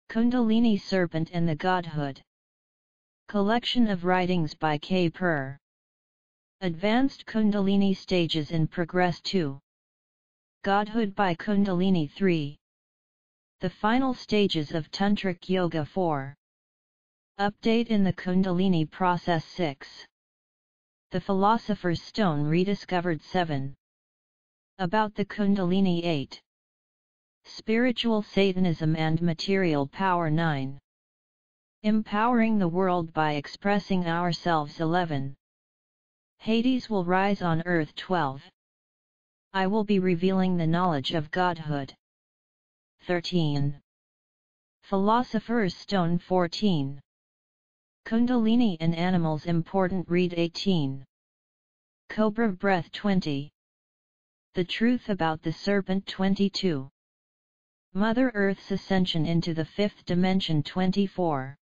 Kundalini Serpent and the Godhood. Collection of writings by Purr. Advanced Kundalini Stages in Progress 2. Godhood by Kundalini 3. The Final Stages of Tantric Yoga 4. Update in the Kundalini Process 6. The Philosopher's Stone rediscovered 7. About the Kundalini 8. Spiritual Satanism and Material Power 9. Empowering the World by Expressing Ourselves 11. Hades will rise on earth 12. I will be revealing the knowledge of Godhood 13. Philosopher's Stone 14. Kundalini and Animals Important Read 18. Cobra Breath 20. The Truth About the Serpent 22. Mother Earth's Ascension into the Fifth Dimension 24.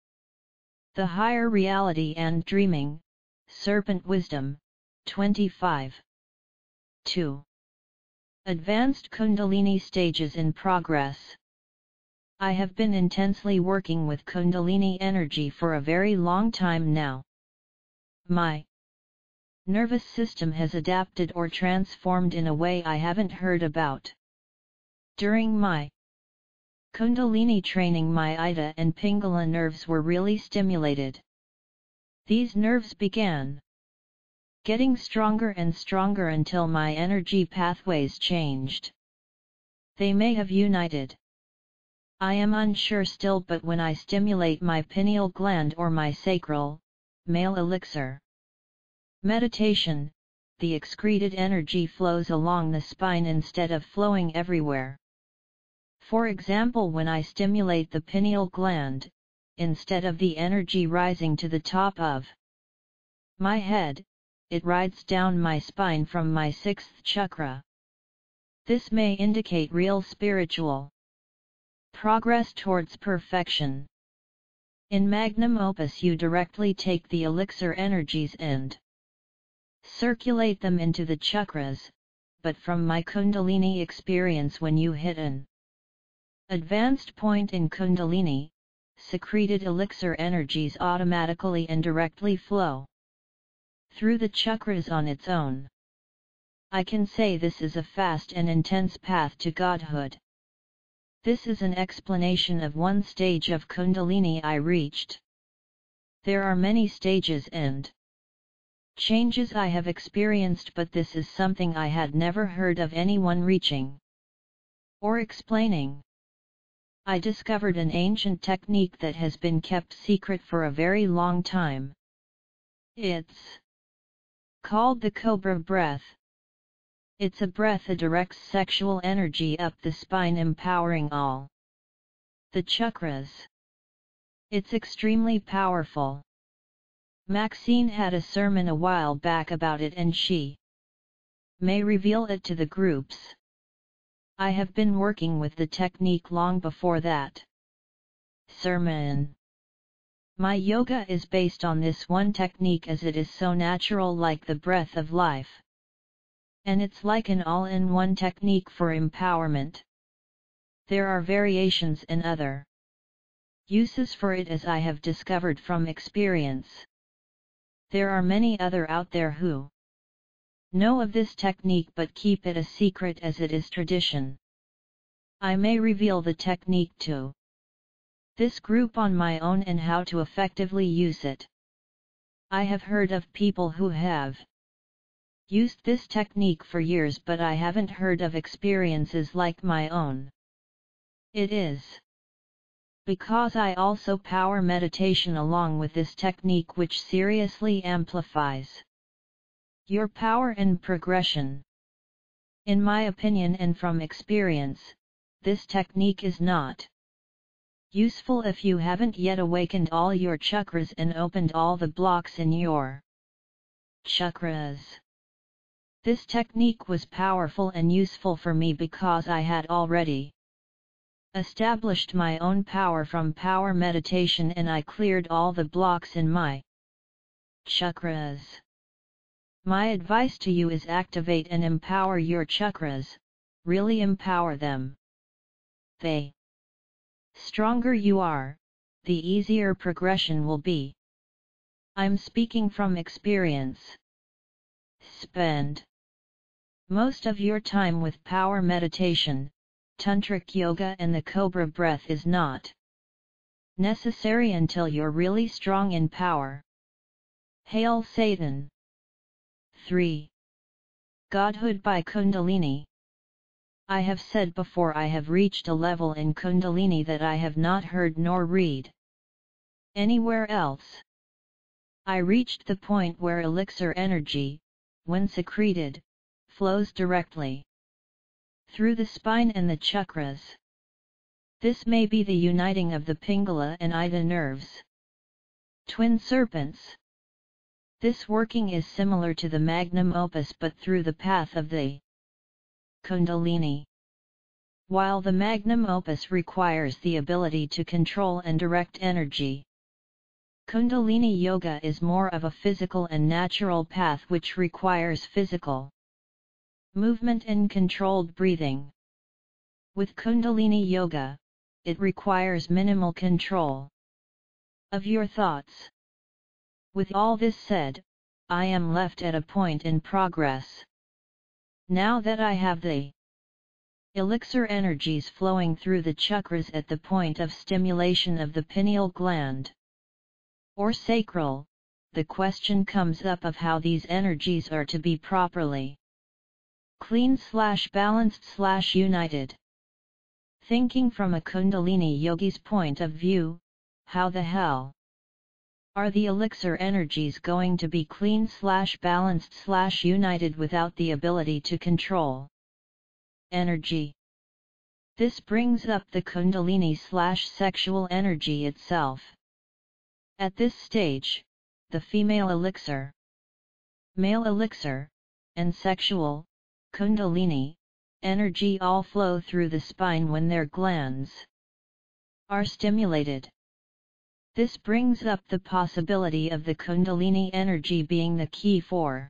The Higher Reality and Dreaming, Serpent Wisdom, 25. 2. Advanced Kundalini Stages in Progress. I have been intensely working with Kundalini energy for a very long time now. My nervous system has adapted or transformed in a way I haven't heard about. During my Kundalini training, my Ida and Pingala nerves were really stimulated. These nerves began getting stronger and stronger until my energy pathways changed. They may have united. I am unsure still, but when I stimulate my pineal gland or my sacral, male elixir meditation, the excreted energy flows along the spine instead of flowing everywhere. For example, when I stimulate the pineal gland, instead of the energy rising to the top of my head, it rides down my spine from my 6th chakra. This may indicate real spiritual progress towards perfection. In Magnum Opus, you directly take the elixir energies and circulate them into the chakras, but from my Kundalini experience, when you hit an advanced point in Kundalini, secreted elixir energies automatically and directly flow through the chakras on its own. I can say this is a fast and intense path to Godhood. This is an explanation of one stage of Kundalini I reached. There are many stages and changes I have experienced, but this is something I had never heard of anyone reaching or explaining. I discovered an ancient technique that has been kept secret for a very long time. It's called the Cobra Breath. It's a breath that directs sexual energy up the spine, empowering all the chakras. It's extremely powerful. Maxine had a sermon a while back about it, and she may reveal it to the groups. I have been working with the technique long before that sermon. My yoga is based on this one technique, as it is so natural, like the breath of life. And it's like an all-in-one technique for empowerment. There are variations and other uses for it, as I have discovered from experience. There are many other out there who know of this technique but keep it a secret, as it is tradition. I may reveal the technique to this group on my own and how to effectively use it. I have heard of people who have used this technique for years, but I haven't heard of experiences like my own. It is because I also power meditation along with this technique, which seriously amplifies your power and progression. In my opinion and from experience, this technique is not useful if you haven't yet awakened all your chakras and opened all the blocks in your chakras. This technique was powerful and useful for me because I had already established my own power from power meditation, and I cleared all the blocks in my chakras. My advice to you is activate and empower your chakras, really empower them. They Stronger you are, the easier progression will be. I'm speaking from experience. Spend most of your time with power meditation, tantric yoga, and the cobra breath is not necessary until you're really strong in power. Hail Satan! 3. Godhood by Kundalini. I have said before, I have reached a level in Kundalini that I have not heard nor read anywhere else. I reached the point where elixir energy, when secreted, flows directly through the spine and the chakras. This may be the uniting of the Pingala and Ida nerves, twin serpents. This working is similar to the magnum opus but through the path of the Kundalini. While the magnum opus requires the ability to control and direct energy, Kundalini Yoga is more of a physical and natural path which requires physical movement and controlled breathing. With Kundalini Yoga, it requires minimal control of your thoughts. With all this said, I am left at a point in progress. Now that I have the elixir energies flowing through the chakras at the point of stimulation of the pineal gland or sacral, the question comes up of how these energies are to be properly clean/balanced/united. Thinking from a Kundalini yogi's point of view, how the hell are the elixir energies going to be clean/balanced/united without the ability to control energy? This brings up the Kundalini/sexual energy itself. At this stage, the female elixir, male elixir, and sexual, Kundalini, energy all flow through the spine when their glands are stimulated. This brings up the possibility of the Kundalini energy being the key for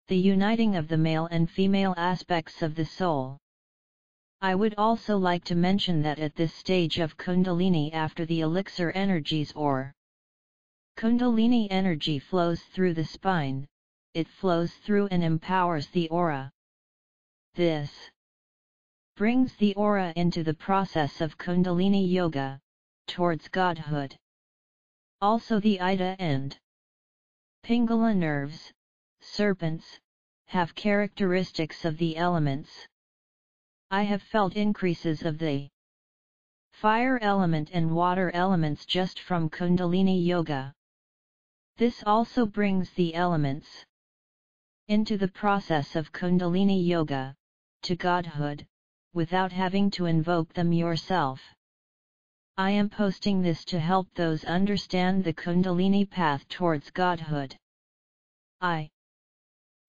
the uniting of the male and female aspects of the soul. I would also like to mention that at this stage of Kundalini, after the elixir energies or Kundalini energy flows through the spine, it flows through and empowers the aura. This brings the aura into the process of Kundalini Yoga, towards godhood. Also the Ida and Pingala nerves, serpents, have characteristics of the elements. I have felt increases of the fire element and water elements just from Kundalini Yoga. This also brings the elements into the process of Kundalini Yoga, to godhood, without having to invoke them yourself. I am posting this to help those understand the Kundalini path towards godhood. I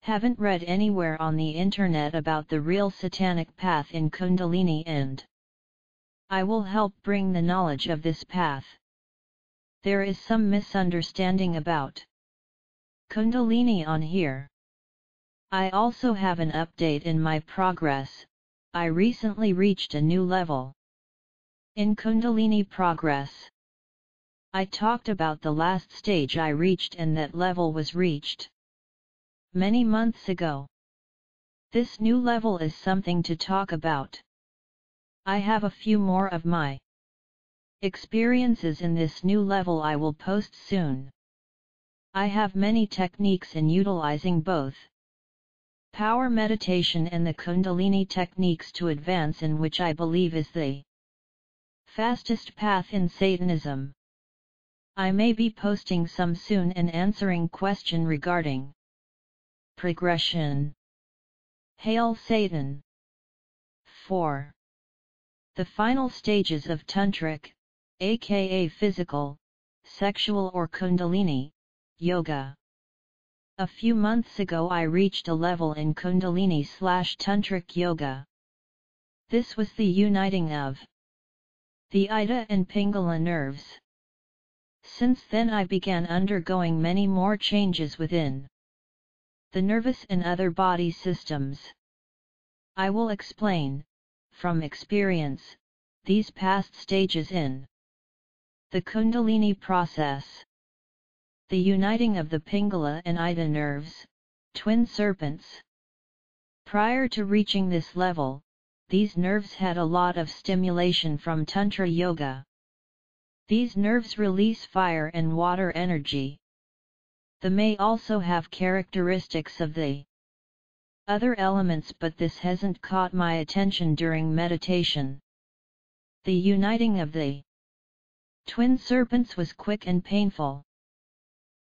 haven't read anywhere on the internet about the real satanic path in Kundalini, and I will help bring the knowledge of this path. There is some misunderstanding about Kundalini on here. I also have an update in my progress. I recently reached a new level in Kundalini progress. I talked about the last stage I reached, and that level was reached many months ago. This new level is something to talk about. I have a few more of my experiences in this new level I will post soon. I have many techniques in utilizing both power meditation and the Kundalini techniques to advance, in which I believe is the fastest path in Satanism. I may be posting some soon and answering question regarding progression. Hail Satan! 4. The final stages of Tantric, aka physical, sexual or Kundalini, yoga. A few months ago I reached a level in Kundalini/Tantric yoga. This was the uniting of the Ida and Pingala nerves. Since then I began undergoing many more changes within the nervous and other body systems. I will explain, from experience, these past stages in the Kundalini process. The uniting of the Pingala and Ida nerves, twin serpents. Prior to reaching this level, these nerves had a lot of stimulation from Tantra Yoga. These nerves release fire and water energy. They may also have characteristics of the other elements, but this hasn't caught my attention during meditation. The uniting of the twin serpents was quick and painful.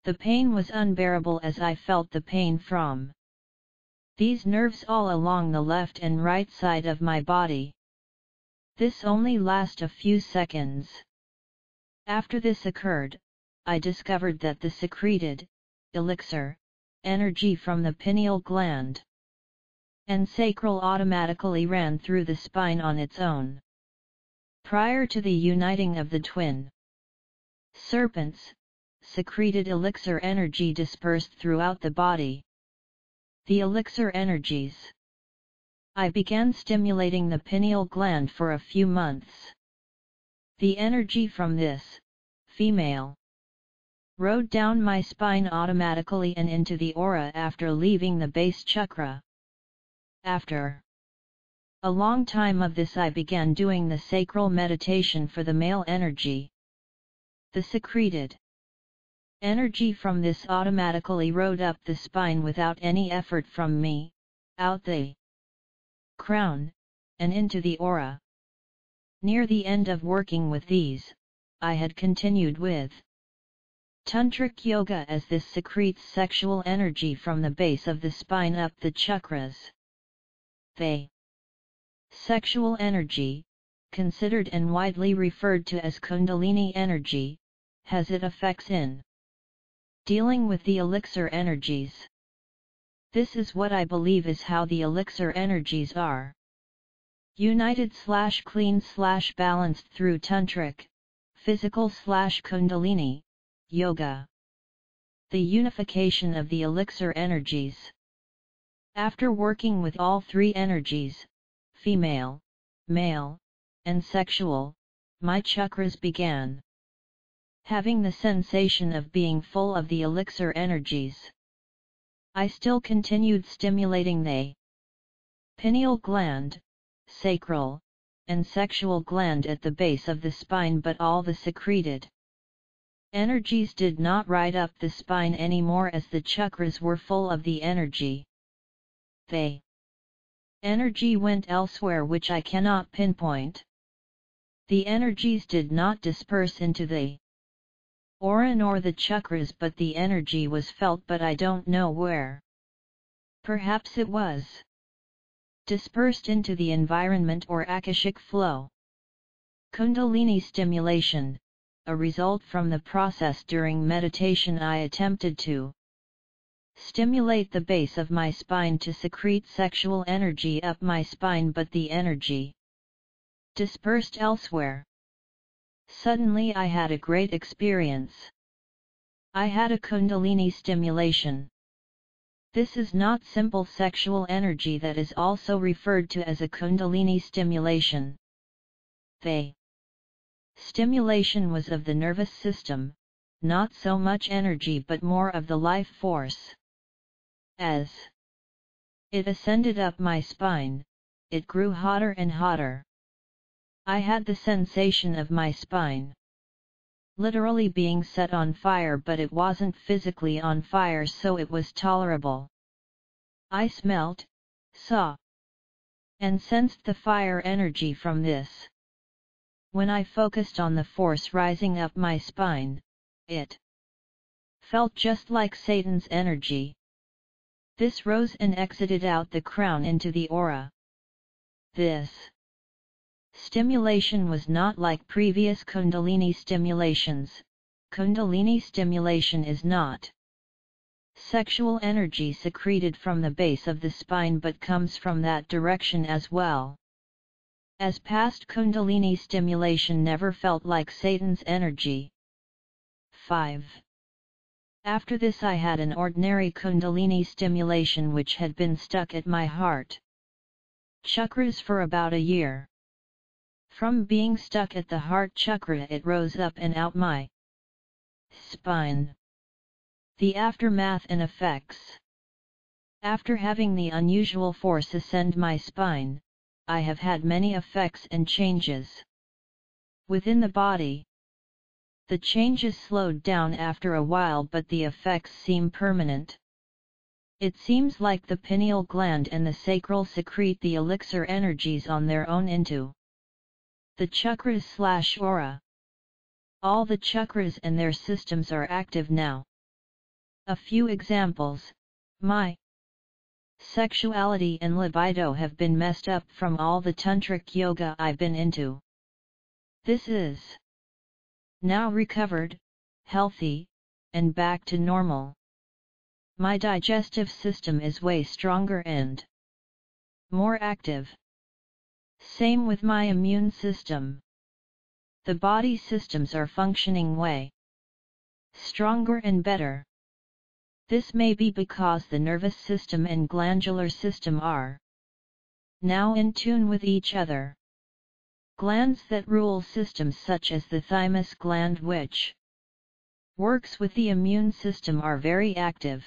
The pain was unbearable as I felt the pain from these nerves all along the left and right side of my body. This only lasted a few seconds. After this occurred, I discovered that the secreted elixir energy from the pineal gland and sacral automatically ran through the spine on its own. Prior to the uniting of the twin serpents, secreted elixir energy dispersed throughout the body. The elixir energies. I began stimulating the pineal gland for a few months. The energy from this female rode down my spine automatically and into the aura after leaving the base chakra. After a long time of this, I began doing the sacral meditation for the male energy. The secreted energy from this automatically rode up the spine without any effort from me, out the crown, and into the aura. Near the end of working with these, I had continued with Tantric Yoga as this secretes sexual energy from the base of the spine up the chakras. The sexual energy, considered and widely referred to as Kundalini energy, has its effects in dealing with the elixir energies. This is what I believe is how the elixir energies are united/clean/balanced through Tantric, physical/Kundalini, Yoga. The unification of the elixir energies. After working with all three energies, female, male, and sexual, my chakras began having the sensation of being full of the elixir energies. I still continued stimulating the pineal gland, sacral, and sexual gland at the base of the spine, but all the secreted energies did not ride up the spine anymore as the chakras were full of the energy. The energy went elsewhere, which I cannot pinpoint. The energies did not disperse into the aura nor the chakras, but the energy was felt, but I don't know where. Perhaps it was dispersed into the environment or Akashic flow. Kundalini stimulation, a result from the process during meditation. I attempted to stimulate the base of my spine to secrete sexual energy up my spine, but the energy dispersed elsewhere. Suddenly I had a great experience. I had a Kundalini stimulation. This is not simple sexual energy that is also referred to as a Kundalini stimulation. The stimulation was of the nervous system, not so much energy but more of the life force. As it ascended up my spine, it grew hotter and hotter. I had the sensation of my spine literally being set on fire, but it wasn't physically on fire, so it was tolerable. I smelt, saw, and sensed the fire energy from this. When I focused on the force rising up my spine, it felt just like Satan's energy. This rose and exited out the crown into the aura. This stimulation was not like previous Kundalini stimulations. Kundalini stimulation is not sexual energy secreted from the base of the spine, but comes from that direction as well. As past Kundalini stimulation never felt like Satan's energy. 5. After this I had an ordinary Kundalini stimulation which had been stuck at my heart chakras for about a year. From being stuck at the heart chakra, it rose up and out my spine. The aftermath and effects. After having the unusual force ascend my spine, I have had many effects and changes within the body. The changes slowed down after a while, but the effects seem permanent. It seems like the pineal gland and the sacral secrete the elixir energies on their own into the chakras/aura. All the chakras and their systems are active now. A few examples: my sexuality and libido have been messed up from all the tantric yoga I've been into. This is now recovered, healthy, and back to normal. My digestive system is way stronger and more active. Same with my immune system. The body systems are functioning way stronger and better. This may be because the nervous system and glandular system are now in tune with each other. Glands that rule systems such as the thymus gland, which works with the immune system, are very active.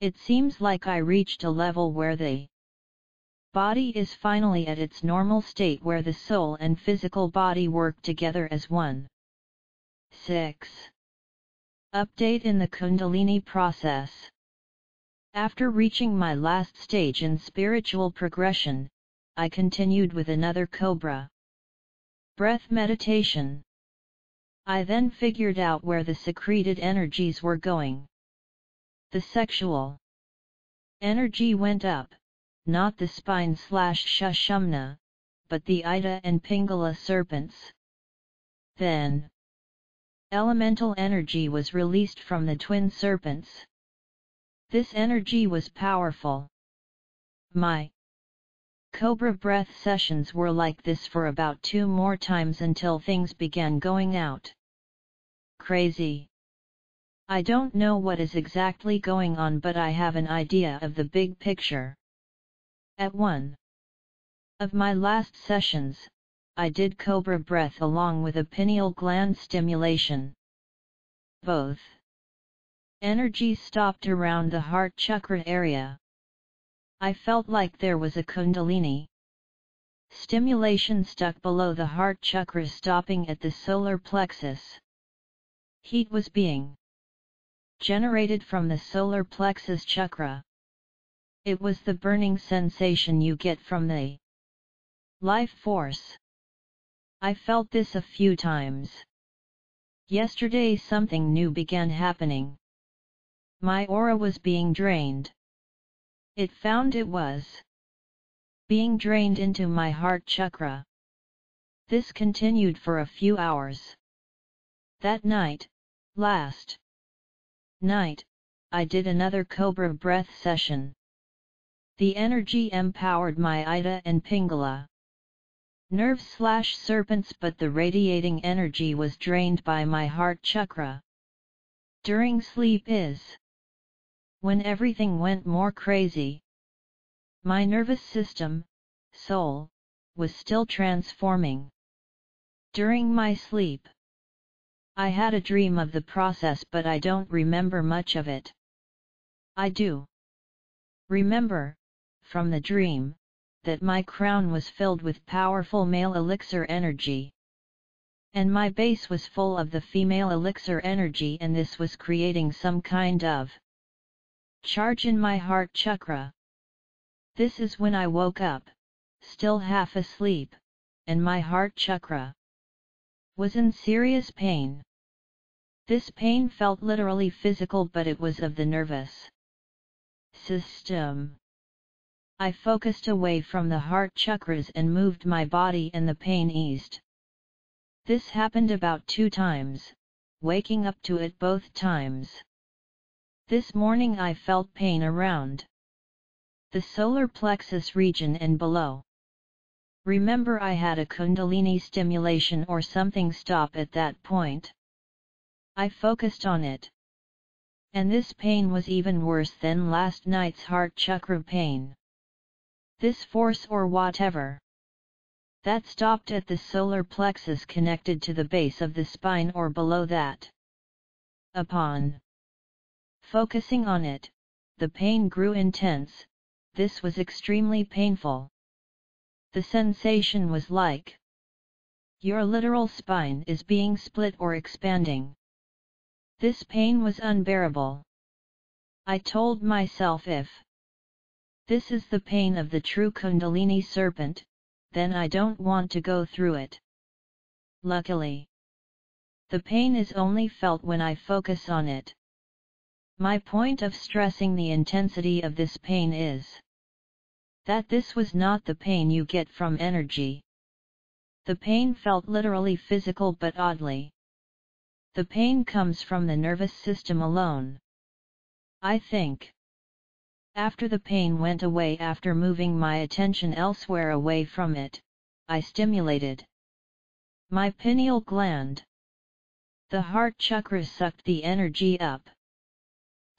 It seems like I reached a level where the body is finally at its normal state, where the soul and physical body work together as one. 6. Update in the Kundalini process. After reaching my last stage in spiritual progression, I continued with another cobra breath meditation. I then figured out where the secreted energies were going. The sexual energy went up, not the spine/Sushumna, but the Ida and Pingala serpents. Then elemental energy was released from the twin serpents. This energy was powerful. My cobra breath sessions were like this for about 2 more times until things began going out crazy. I don't know what is exactly going on, but I have an idea of the big picture. At one of my last sessions, I did cobra breath along with a pineal gland stimulation. Both energies stopped around the heart chakra area. I felt like there was a Kundalini stimulation stuck below the heart chakra, stopping at the solar plexus. Heat was being generated from the solar plexus chakra. It was the burning sensation you get from the life force. I felt this a few times. Yesterday something new began happening. My aura was being drained. It found it was being drained into my heart chakra. This continued for a few hours. That night, last night, I did another cobra breath session. The energy empowered my Ida and Pingala nerves/serpents, but the radiating energy was drained by my heart chakra. During sleep is when everything went more crazy. My nervous system, soul, was still transforming. During my sleep, I had a dream of the process, but I don't remember much of it. I do remember, from the dream, that my crown was filled with powerful male elixir energy, and my base was full of the female elixir energy, and this was creating some kind of charge in my heart chakra. This is when I woke up, still half asleep, and my heart chakra was in serious pain. This pain felt literally physical, but it was of the nervous system. I focused away from the heart chakras and moved my body, and the pain eased. This happened about 2 times, waking up to it both times. This morning I felt pain around the solar plexus region and below. Remember, I had a Kundalini stimulation or something stop at that point. I focused on it, and this pain was even worse than last night's heart chakra pain. This force, or whatever that stopped at the solar plexus connected to the base of the spine or below that. Upon focusing on it, the pain grew intense. This was extremely painful. The sensation was like your literal spine is being split or expanding. This pain was unbearable. I told myself, if this is the pain of the true Kundalini serpent, then I don't want to go through it. Luckily, the pain is only felt when I focus on it. My point of stressing the intensity of this pain is that this was not the pain you get from energy. The pain felt literally physical, but oddly, the pain comes from the nervous system alone. I think. After the pain went away, after moving my attention elsewhere away from it, I stimulated my pineal gland. The heart chakra sucked the energy up.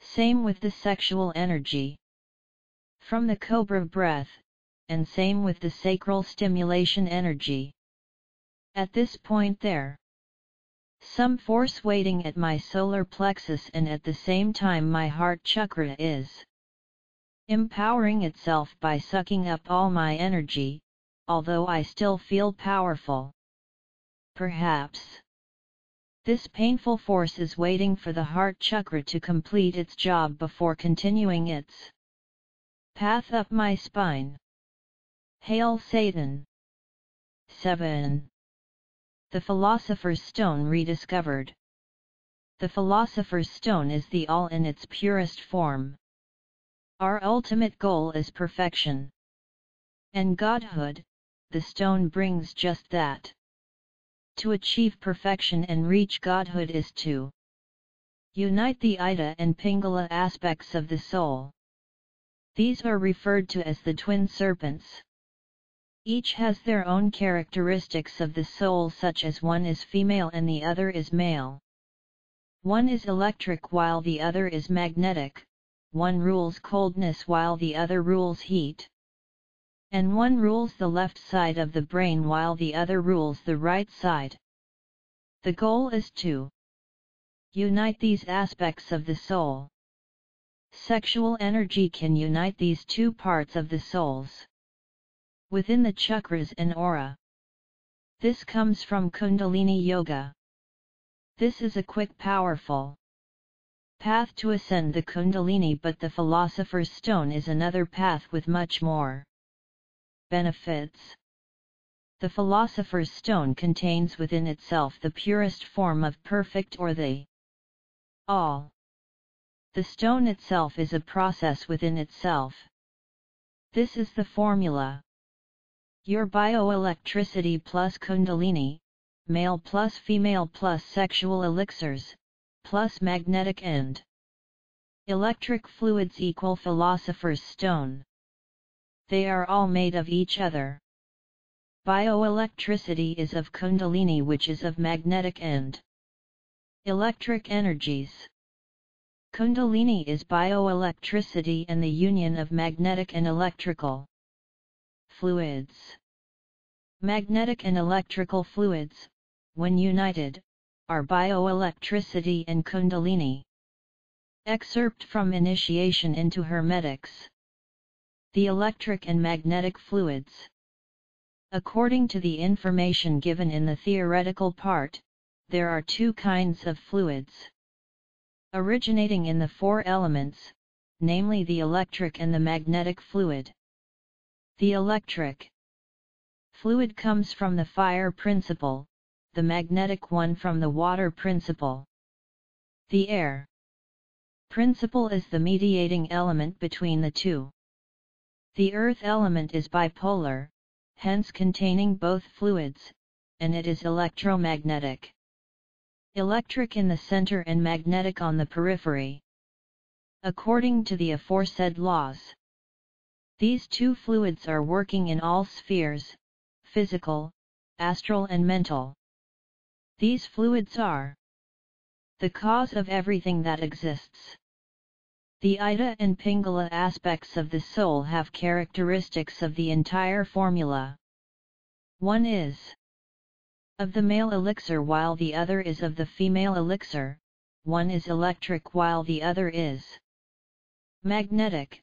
Same with the sexual energy from the cobra breath, and same with the sacral stimulation energy. At this point there some force waiting at my solar plexus, and at the same time my heart chakra is empowering itself by sucking up all my energy, although I still feel powerful. Perhaps this painful force is waiting for the heart chakra to complete its job before continuing its path up my spine. Hail Satan! 7. The Philosopher's Stone rediscovered. The Philosopher's Stone is the all in its purest form. Our ultimate goal is perfection and godhood. The stone brings just that. To achieve perfection and reach godhood is to unite the Ida and Pingala aspects of the soul. These are referred to as the twin serpents. Each has their own characteristics of the soul, such as one is female and the other is male. One is electric while the other is magnetic, one rules coldness while the other rules heat. And one rules the left side of the brain while the other rules the right side. The goal is to unite these aspects of the soul. Sexual energy can unite these two parts of the souls within the chakras and aura. This comes from Kundalini Yoga. This is a quick, powerful path to ascend the Kundalini, but the Philosopher's Stone is another path with much more benefits. The Philosopher's Stone contains within itself the purest form of perfect, or the all. The stone itself is a process within itself. This is the formula. Your bioelectricity plus Kundalini, male plus female plus sexual elixirs, plus magnetic and electric fluids equal Philosopher's Stone. They are all made of each other. Bioelectricity is of Kundalini, which is of magnetic and electric energies. Kundalini is bioelectricity and the union of magnetic and electrical fluids. Magnetic and electrical fluids, when united, are bioelectricity and Kundalini. Excerpt from Initiation into Hermetics. The electric and magnetic fluids. According to the information given in the theoretical part, there are two kinds of fluids, originating in the four elements, namely the electric and the magnetic fluid. The electric fluid comes from the fire principle, the magnetic one from the water principle. The air principle is the mediating element between the two. The earth element is bipolar, hence containing both fluids, and it is electromagnetic. Electric in the center and magnetic on the periphery. According to the aforesaid laws, these two fluids are working in all spheres, physical, astral and mental. These fluids are the cause of everything that exists. The Ida and Pingala aspects of the soul have characteristics of the entire formula. One is of the male elixir while the other is of the female elixir, one is electric while the other is magnetic,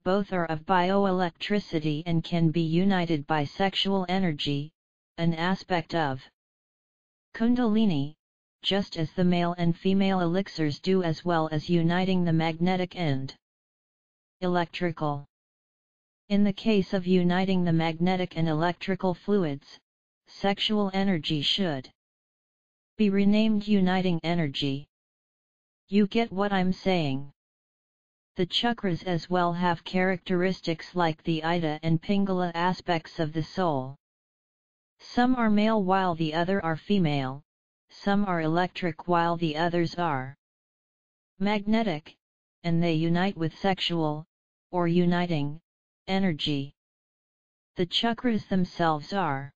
both are of bioelectricity and can be united by sexual energy, an aspect of Kundalini, just as the male and female elixirs do, as well as uniting the magnetic and electrical. In the case of uniting the magnetic and electrical fluids, sexual energy should be renamed uniting energy. You get what I'm saying? The chakras as well have characteristics like the Ida and Pingala aspects of the soul. Some are male while the other are female, some are electric while the others are magnetic, and they unite with sexual, or uniting, energy. The chakras themselves are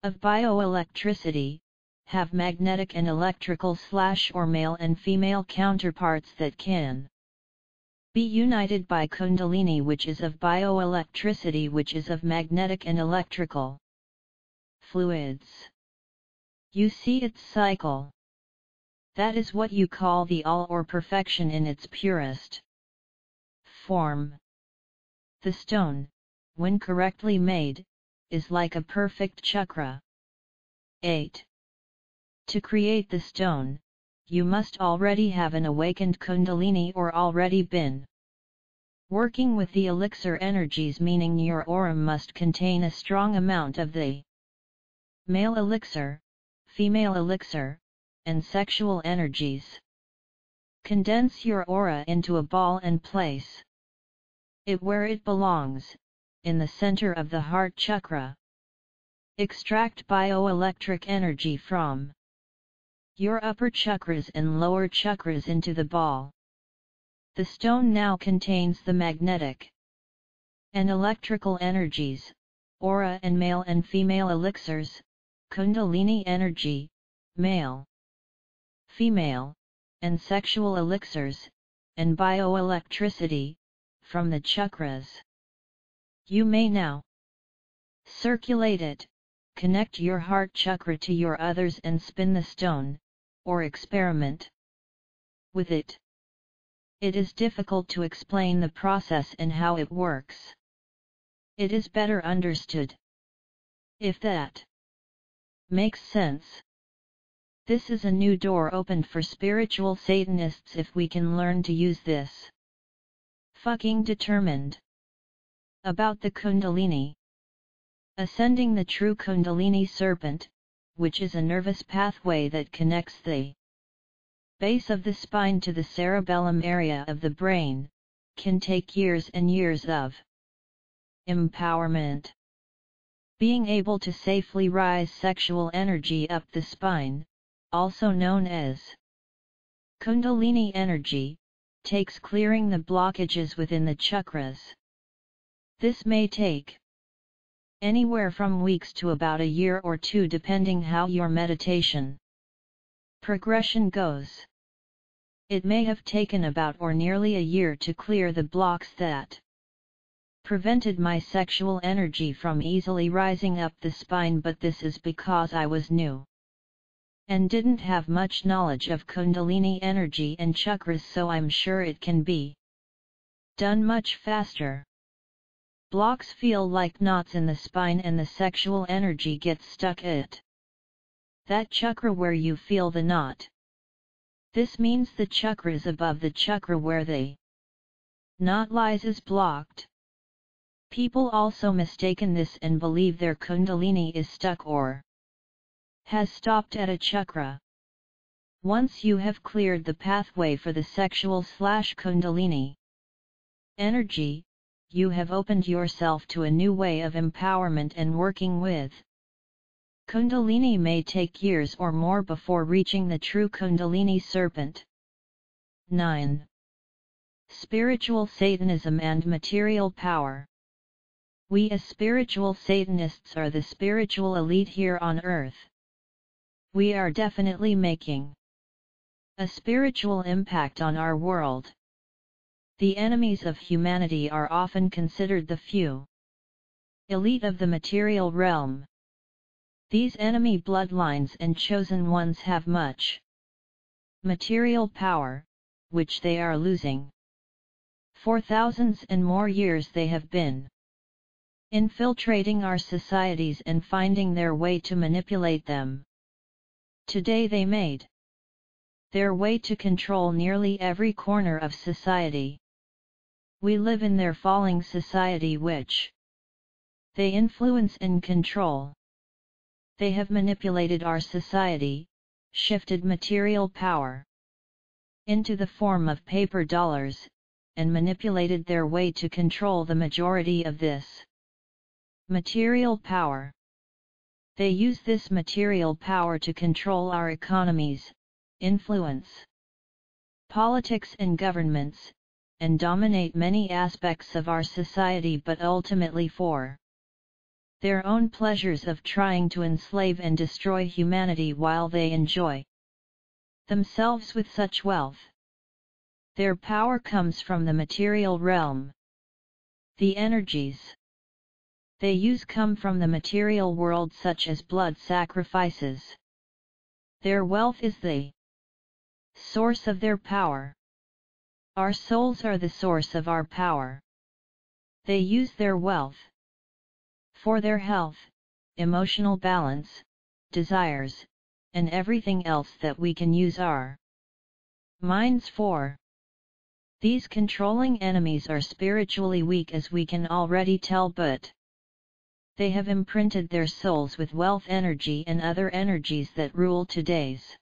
of bioelectricity, have magnetic and electrical / or male and female counterparts that can be united by Kundalini, which is of bioelectricity, which is of magnetic and electrical fluids. You see its cycle. That is what you call the all or perfection in its purest form. The stone, when correctly made, is like a perfect chakra. 8. To create the stone, you must already have an awakened Kundalini or already been working with the elixir energies, meaning your aura must contain a strong amount of the male elixir, female elixir, and sexual energies. Condense your aura into a ball and place it where it belongs, in the center of the heart chakra. Extract bioelectric energy from your upper chakras and lower chakras into the ball. The stone now contains the magnetic and electrical energies, aura and male and female elixirs, Kundalini energy, male, female, and sexual elixirs, and bioelectricity, from the chakras. You may now circulate it, connect your heart chakra to your others and spin the stone, or experiment with it. It is difficult to explain the process and how it works. It is better understood if that makes sense. This is a new door opened for spiritual Satanists if we can learn to use this. Fucking determined. About the Kundalini. Ascending the true Kundalini serpent, which is a nervous pathway that connects the base of the spine to the cerebellum area of the brain, can take years and years of empowerment. Being able to safely rise sexual energy up the spine, also known as Kundalini energy, takes clearing the blockages within the chakras. This may take anywhere from weeks to about a year or two, depending how your meditation progression goes. It may have taken about or nearly a year to clear the blocks that prevented my sexual energy from easily rising up the spine, but this is because I was new and didn't have much knowledge of Kundalini energy and chakras, so I'm sure it can be done much faster. Blocks feel like knots in the spine and the sexual energy gets stuck at that chakra where you feel the knot. This means the chakras above the chakra where the knot lies is blocked. People also mistaken this and believe their Kundalini is stuck or has stopped at a chakra. Once you have cleared the pathway for the sexual / Kundalini energy, you have opened yourself to a new way of empowerment and working with Kundalini. May take years or more before reaching the true Kundalini serpent. 9. Spiritual Satanism and material power. We as spiritual Satanists are the spiritual elite here on earth. We are definitely making a spiritual impact on our world. The enemies of humanity are often considered the few elite of the material realm. These enemy bloodlines and chosen ones have much material power, which they are losing. For thousands and more years they have been infiltrating our societies and finding their way to manipulate them. Today they made their way to control nearly every corner of society. We live in their falling society which they influence and control. They have manipulated our society, shifted material power into the form of paper dollars, and manipulated their way to control the majority of this material power. They use this material power to control our economies, influence politics and governments, and dominate many aspects of our society, but ultimately for their own pleasures of trying to enslave and destroy humanity while they enjoy themselves with such wealth. Their power comes from the material realm. The energies they use come from the material world, such as blood sacrifices. Their wealth is the source of their power. Our souls are the source of our power. They use their wealth for their health, emotional balance, desires, and everything else that we can use our minds for. These controlling enemies are spiritually weak, as we can already tell, but they have imprinted their souls with wealth energy and other energies that rule today's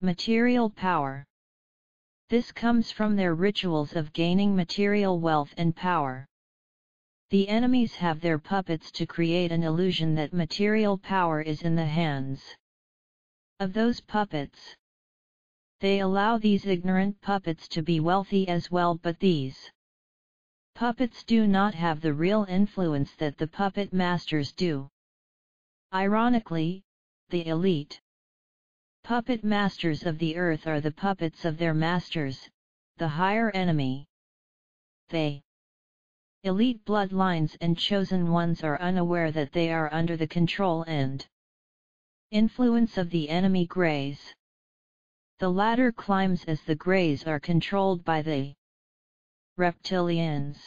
material power. This comes from their rituals of gaining material wealth and power. The enemies have their puppets to create an illusion that material power is in the hands of those puppets. They allow these ignorant puppets to be wealthy as well, but these puppets do not have the real influence that the puppet masters do. Ironically, the elite puppet masters of the earth are the puppets of their masters, the higher enemy. They elite bloodlines and chosen ones are unaware that they are under the control and influence of the enemy Greys. The ladder climbs as the Greys are controlled by the reptilians.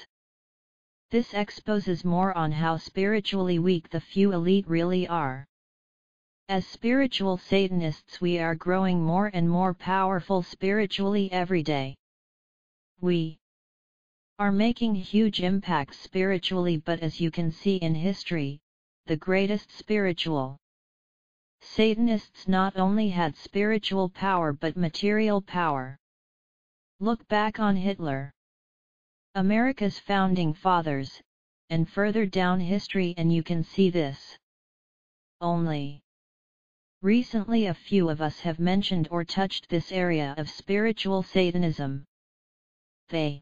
This exposes more on how spiritually weak the few elite really are. As spiritual Satanists, we are growing more and more powerful spiritually every day. We are making huge impacts spiritually, but as you can see in history, the greatest spiritual Satanists not only had spiritual power but material power. Look back on Hitler, America's founding fathers, and further down history and you can see this. Only recently a few of us have mentioned or touched this area of spiritual Satanism. The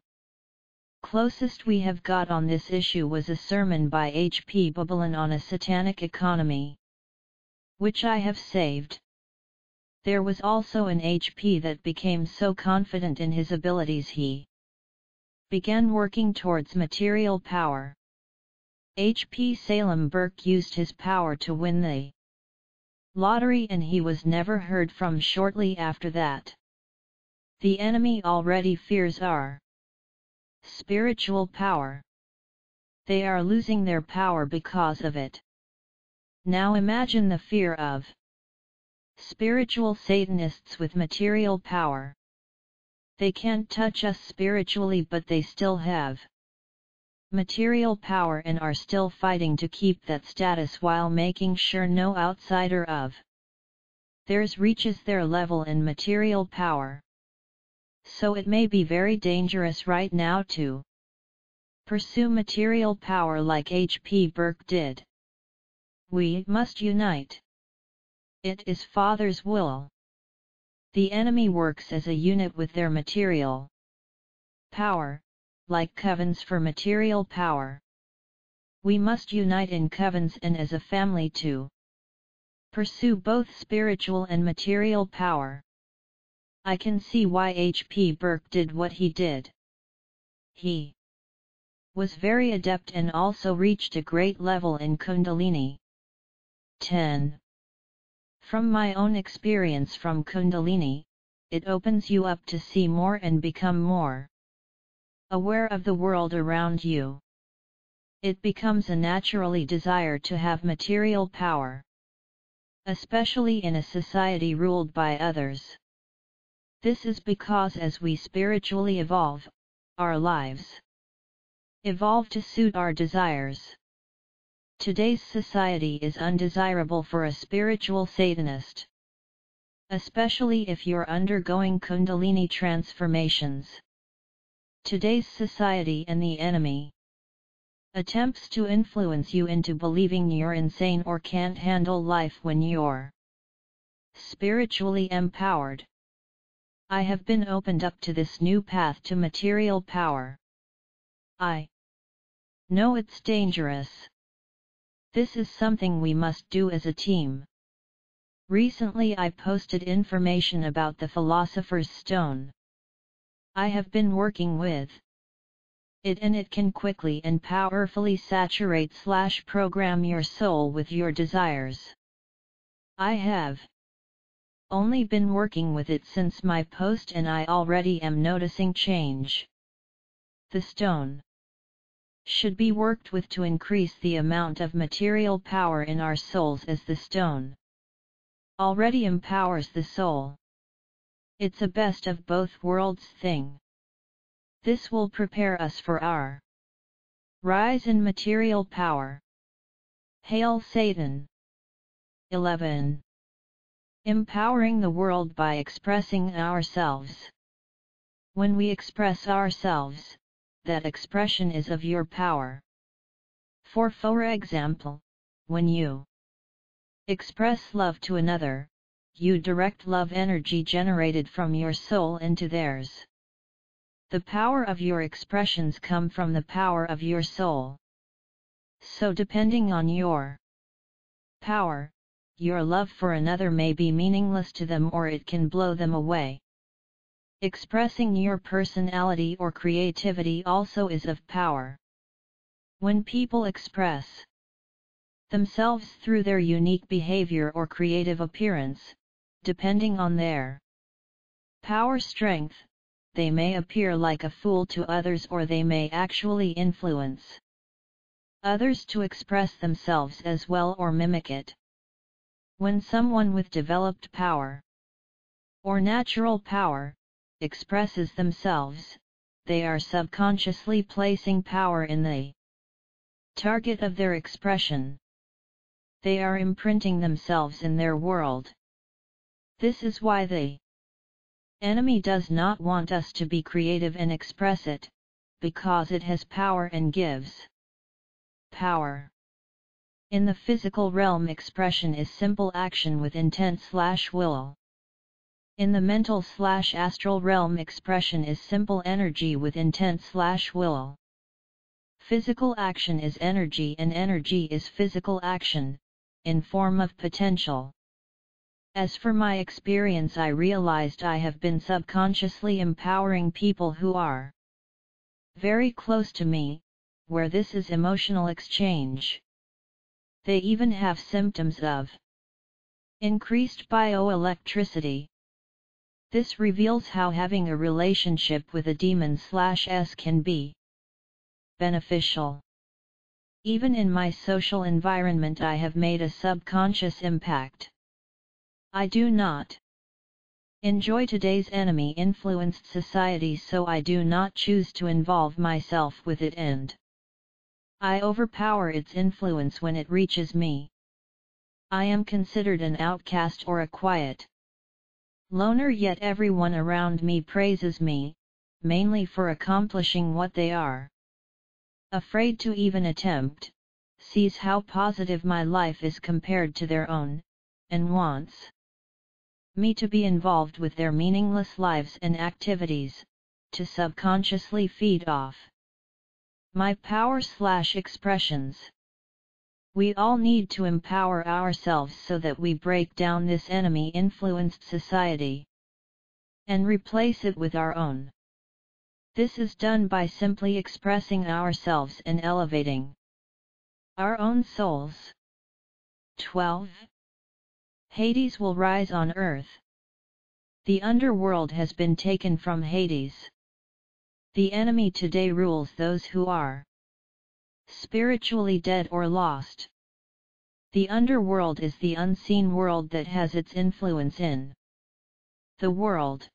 closest we have got on this issue was a sermon by H.P. Babylon on a satanic economy, which I have saved. There was also an H.P. that became so confident in his abilities he began working towards material power. H.P. Salem Burke used his power to win the lottery and he was never heard from shortly after that. The enemy already fears our spiritual power. They are losing their power because of it. Now imagine the fear of spiritual Satanists with material power. They can't touch us spiritually, but they still have material power and are still fighting to keep that status while making sure no outsider of theirs reaches their level in material power. So it may be very dangerous right now to pursue material power like H.P. Burke did. We must unite. It is Father's will. The enemy works as a unit with their material power, like covens for material power. We must unite in covens and as a family to pursue both spiritual and material power. I can see why H.P. Burke did what he did. He was very adept and also reached a great level in Kundalini. 10. From my own experience from Kundalini, it opens you up to see more and become more aware of the world around you. It becomes a naturally desire to have material power, especially in a society ruled by others. This is because as we spiritually evolve, our lives evolve to suit our desires. Today's society is undesirable for a spiritual Satanist, especially if you're undergoing Kundalini transformations. Today's society and the enemy attempts to influence you into believing you're insane or can't handle life when you're spiritually empowered. I have been opened up to this new path to material power. I know it's dangerous. This is something we must do as a team. Recently I posted information about the Philosopher's Stone. I have been working with it and it can quickly and powerfully saturate/program your soul with your desires. I have only been working with it since my post and I already am noticing change. The stone should be worked with to increase the amount of material power in our souls as the stone already empowers the soul. It's a best of both worlds thing. This will prepare us for our rise in material power. Hail Satan! 11. Empowering the world by expressing ourselves. When we express ourselves, that expression is of your power. For example, when you express love to another, you direct love energy generated from your soul into theirs. The power of your expressions come from the power of your soul. So depending on your power, your love for another may be meaningless to them or it can blow them away. Expressing your personality or creativity also is of power. When people express themselves through their unique behavior or creative appearance, depending on their power strength, they may appear like a fool to others or they may actually influence others to express themselves as well or mimic it. When someone with developed power or natural power expresses themselves, they are subconsciously placing power in the target of their expression. They are imprinting themselves in their world. This is why the enemy does not want us to be creative and express it, because it has power and gives power. In the physical realm, expression is simple action with intent/will. In the mental/astral realm, expression is simple energy with intent/will. Physical action is energy and energy is physical action, in form of potential. As for my experience, I realized I have been subconsciously empowering people who are very close to me, where this is emotional exchange. They even have symptoms of increased bioelectricity. This reveals how having a relationship with a demon/S can be beneficial. Even in my social environment, I have made a subconscious impact. I do not enjoy today's enemy-influenced society, so I do not choose to involve myself with it and I overpower its influence when it reaches me. I am considered an outcast or a quiet loner, yet everyone around me praises me, mainly for accomplishing what they are afraid to even attempt, sees how positive my life is compared to their own, and wants me to be involved with their meaningless lives and activities, to subconsciously feed off my power/expressions. We all need to empower ourselves so that we break down this enemy-influenced society and replace it with our own. This is done by simply expressing ourselves and elevating our own souls. 12. Hades will rise on earth. The underworld has been taken from Hades. The enemy today rules those who are spiritually dead or lost. The underworld is the unseen world that has its influence in the world.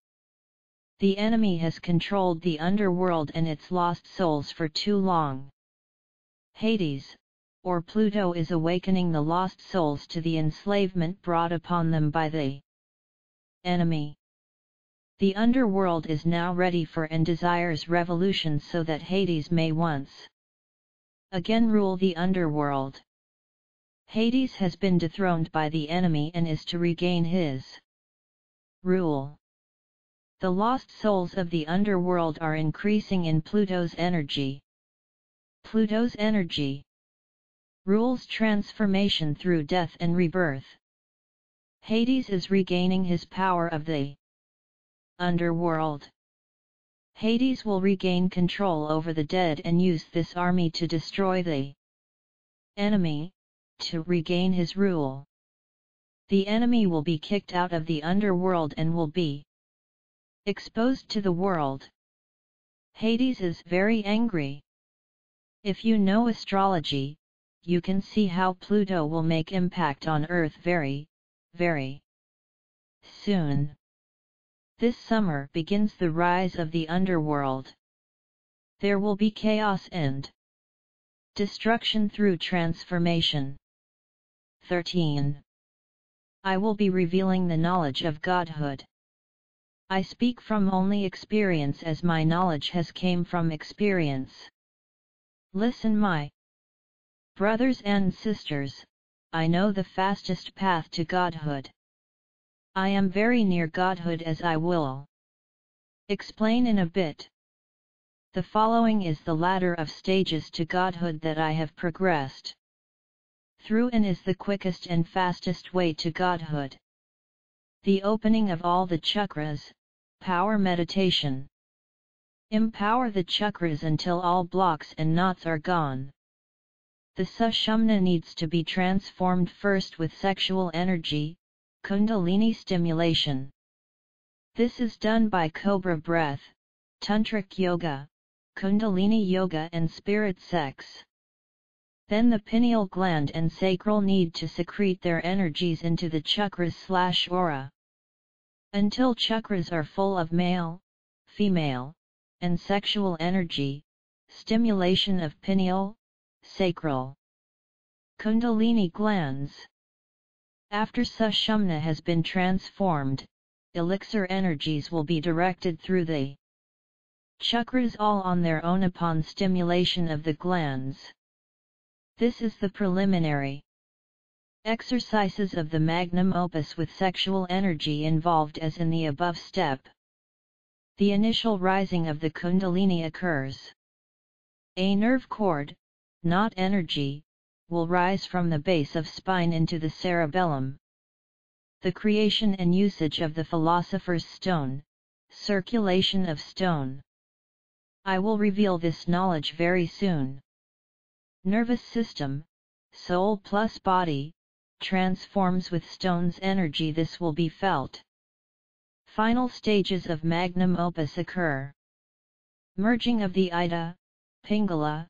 The enemy has controlled the underworld and its lost souls for too long. Hades, or Pluto, is awakening the lost souls to the enslavement brought upon them by the enemy. The underworld is now ready for and desires revolution so that Hades may once again rule the underworld. Hades has been dethroned by the enemy and is to regain his rule. The lost souls of the underworld are increasing in Pluto's energy. Pluto's energy rules transformation through death and rebirth. Hades is regaining his power of the underworld. Hades will regain control over the dead and use this army to destroy the enemy, to regain his rule. The enemy will be kicked out of the underworld and will be exposed to the world. Hades is very angry. If you know astrology, you can see how Pluto will make impact on Earth very, very soon. This summer begins the rise of the underworld. There will be chaos and destruction through transformation. 13. I will be revealing the knowledge of Godhood. I speak from only experience as my knowledge has came from experience. Listen, my brothers and sisters, I know the fastest path to Godhood. I am very near Godhood, as I will explain in a bit. The following is the ladder of stages to Godhood that I have progressed through and is the quickest and fastest way to Godhood. The opening of all the chakras, power meditation. Empower the chakras until all blocks and knots are gone. The Sushumna needs to be transformed first with sexual energy, Kundalini stimulation. This is done by Cobra breath, Tantric yoga, Kundalini yoga and spirit sex. Then the pineal gland and sacral need to secrete their energies into the chakras/aura. Until chakras are full of male, female, and sexual energy, stimulation of pineal, sacral, Kundalini glands. After Sushumna has been transformed, elixir energies will be directed through the chakras all on their own upon stimulation of the glands. This is the preliminary exercises of the magnum opus with sexual energy involved as in the above step. The initial rising of the Kundalini occurs. A nerve cord, not energy, will rise from the base of spine into the cerebellum. The creation and usage of the philosopher's stone, circulation of stone. I will reveal this knowledge very soon. Nervous system, soul plus body, transforms with stone's energy. This will be felt. Final stages of magnum opus occur. Merging of the Ida, Pingala,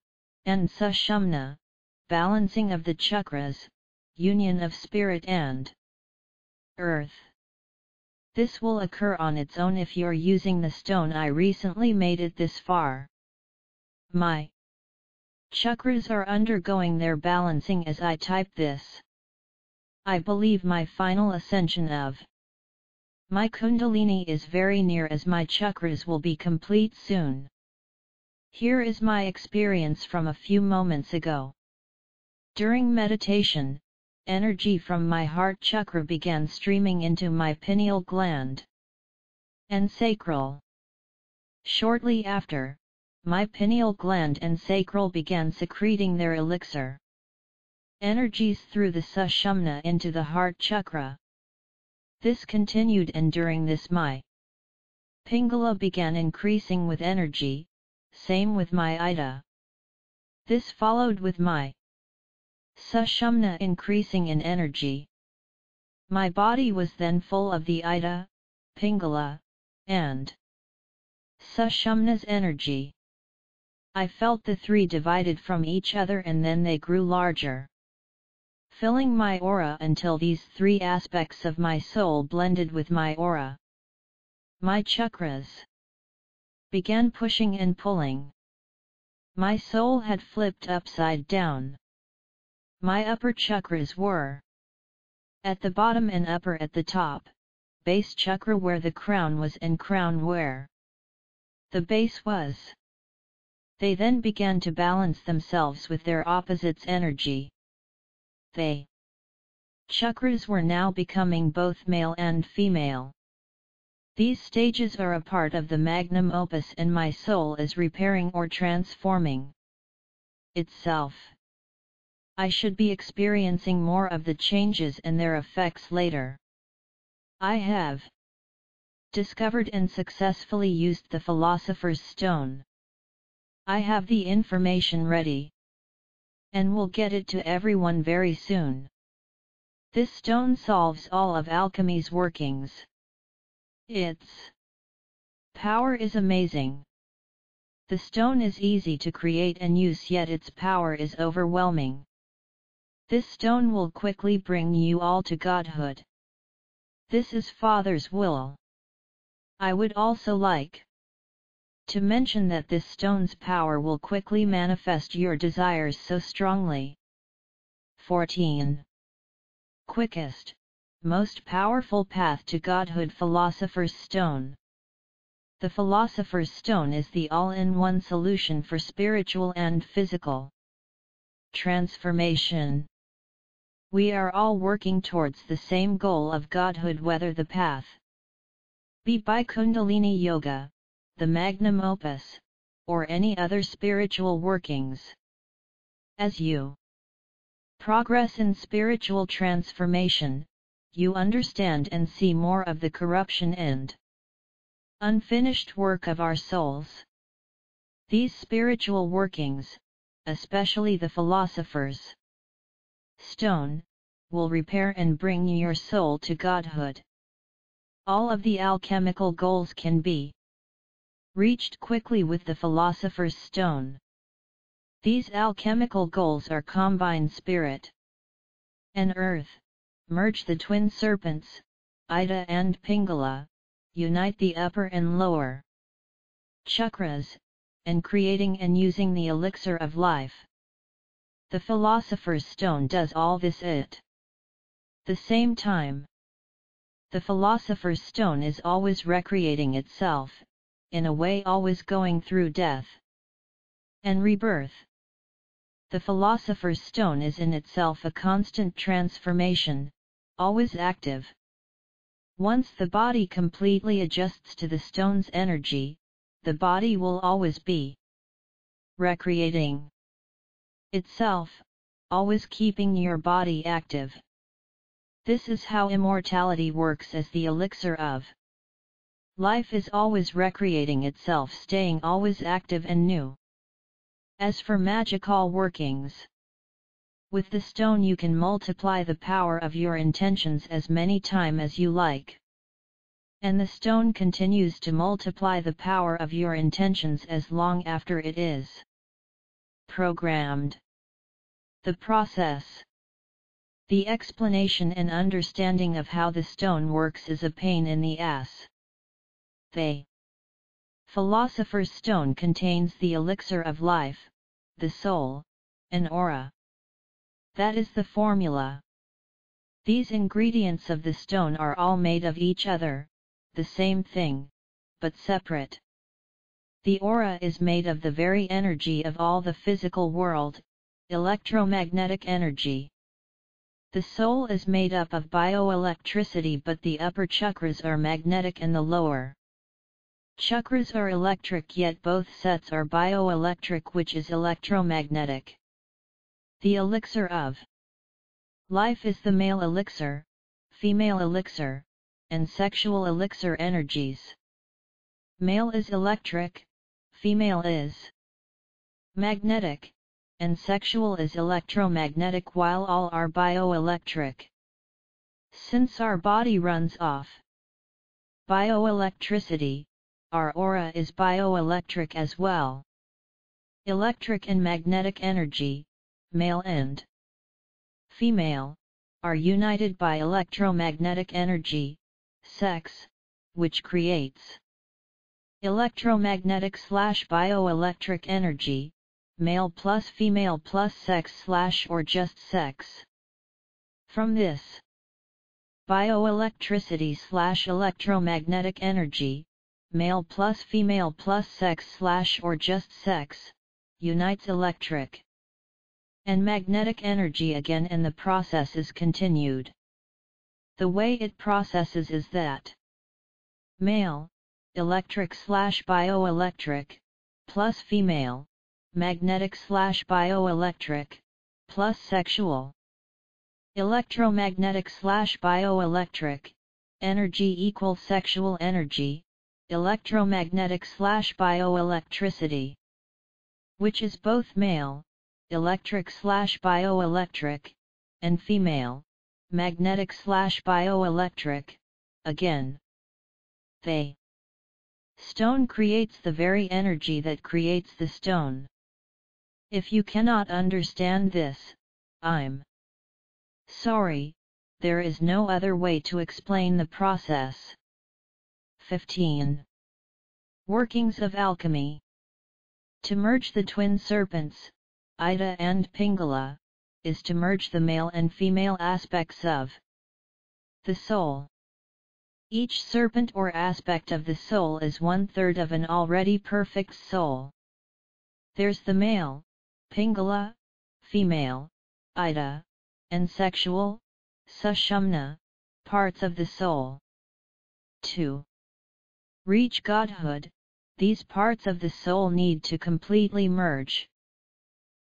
and Sushumna, balancing of the chakras, union of spirit and earth. This will occur on its own if you're using the stone I recently made it this far. My chakras are undergoing their balancing as I type this. I believe my final ascension of my Kundalini is very near, as my chakras will be complete soon. Here is my experience from a few moments ago. During meditation, energy from my heart chakra began streaming into my pineal gland and sacral. Shortly after, my pineal gland and sacral began secreting their elixir energies through the Sushumna into the heart chakra. This continued, and during this my Pingala began increasing with energy, same with my Ida. This followed with my Sushumna increasing in energy. My body was then full of the Ida, Pingala, and Sushumna's energy. I felt the three divided from each other and then they grew larger, filling my aura until these three aspects of my soul blended with my aura. My chakras began pushing and pulling. My soul had flipped upside down. My upper chakras were at the bottom and upper at the top, base chakra where the crown was and crown where the base was. They then began to balance themselves with their opposites' energy. They chakras were now becoming both male and female. These stages are a part of the magnum opus and my soul is repairing or transforming itself. I should be experiencing more of the changes and their effects later. I have discovered and successfully used the Philosopher's Stone. I have the information ready, and will get it to everyone very soon. This stone solves all of alchemy's workings. Its power is amazing. The stone is easy to create and use, yet its power is overwhelming. This stone will quickly bring you all to godhood. This is Father's will. I would also like to mention that this stone's power will quickly manifest your desires so strongly. 14. Quickest, most powerful path to godhood, Philosopher's Stone. The Philosopher's Stone is the all-in-one solution for spiritual and physical transformation. We are all working towards the same goal of godhood, whether the path be by Kundalini Yoga, the magnum opus, or any other spiritual workings. As you progress in spiritual transformation, you understand and see more of the corruption and unfinished work of our souls. These spiritual workings, especially the Philosopher's Stone, will repair and bring your soul to godhood. All of the alchemical goals can be reached quickly with the Philosopher's Stone. These alchemical goals are combine spirit and earth, merge the twin serpents, Ida and Pingala, unite the upper and lower chakras, and creating and using the elixir of life. The Philosopher's Stone does all this at the same time. The Philosopher's Stone is always recreating itself, in a way always going through death and rebirth. The Philosopher's Stone is in itself a constant transformation, always active. Once the body completely adjusts to the stone's energy, the body will always be recreating itself, always keeping your body active. This is how immortality works, as the elixir of life is always recreating itself, staying always active and new. As for magical workings, with the stone you can multiply the power of your intentions as many times as you like. And the stone continues to multiply the power of your intentions as long after it is programmed. The process, the explanation and understanding of how the stone works is a pain in the ass. The Philosopher's Stone contains the elixir of life, the soul, and aura. That is the formula. These ingredients of the stone are all made of each other, the same thing, but separate. The aura is made of the very energy of all the physical world, electromagnetic energy. The soul is made up of bioelectricity, but the upper chakras are magnetic and the lower chakras are electric, yet both sets are bioelectric, which is electromagnetic. The elixir of life is the male elixir, female elixir, and sexual elixir energies. Male is electric, female is magnetic, and sexual is electromagnetic while all are bioelectric. Since our body runs off bioelectricity, our aura is bioelectric as well. Electric and magnetic energy, male and female, are united by electromagnetic energy, sex, which creates electromagnetic/bioelectric energy, male plus female plus sex/ or just sex. From this bioelectricity/electromagnetic energy, male plus female plus sex/ or just sex, unites electric and magnetic energy again, and the process is continued. The way it processes is that male, electric/bioelectric, plus female, magnetic/bioelectric, plus sexual. Electromagnetic/bioelectric, energy equals sexual energy, electromagnetic/bioelectricity, which is both male, electric/bioelectric, and female, magnetic/bioelectric, again. The stone creates the very energy that creates the stone. If you cannot understand this, I'm sorry, there is no other way to explain the process. 15. Workings of alchemy. To merge the twin serpents, Ida and Pingala, is to merge the male and female aspects of the soul. Each serpent or aspect of the soul is 1/3 of an already perfect soul. There's the male, Pingala, female, Ida, and sexual, Sushumna, parts of the soul. To reach godhood, these parts of the soul need to completely merge.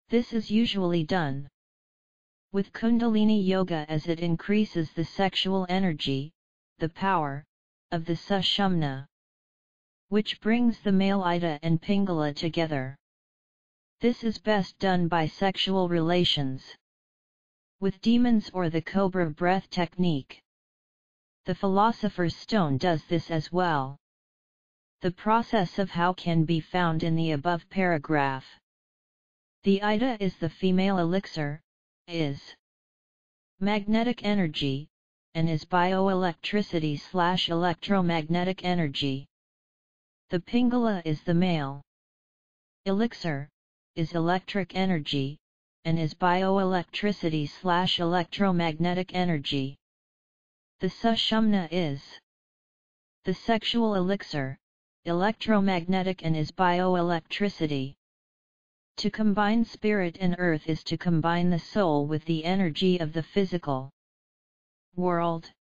This is usually done with Kundalini Yoga, as it increases the sexual energy, the power, of the Sushumna, which brings the male Ida and Pingala together. This is best done by sexual relations with demons or the cobra breath technique. The Philosopher's Stone does this as well. The process of how can be found in the above paragraph. The Ida is the female elixir, is magnetic energy, and is bioelectricity/electromagnetic energy. The Pingala is the male elixir, is electric energy, and is bioelectricity/electromagnetic energy. The Sushumna is the sexual elixir, electromagnetic, and is bioelectricity. To combine spirit and earth is to combine the soul with the energy of the physical world.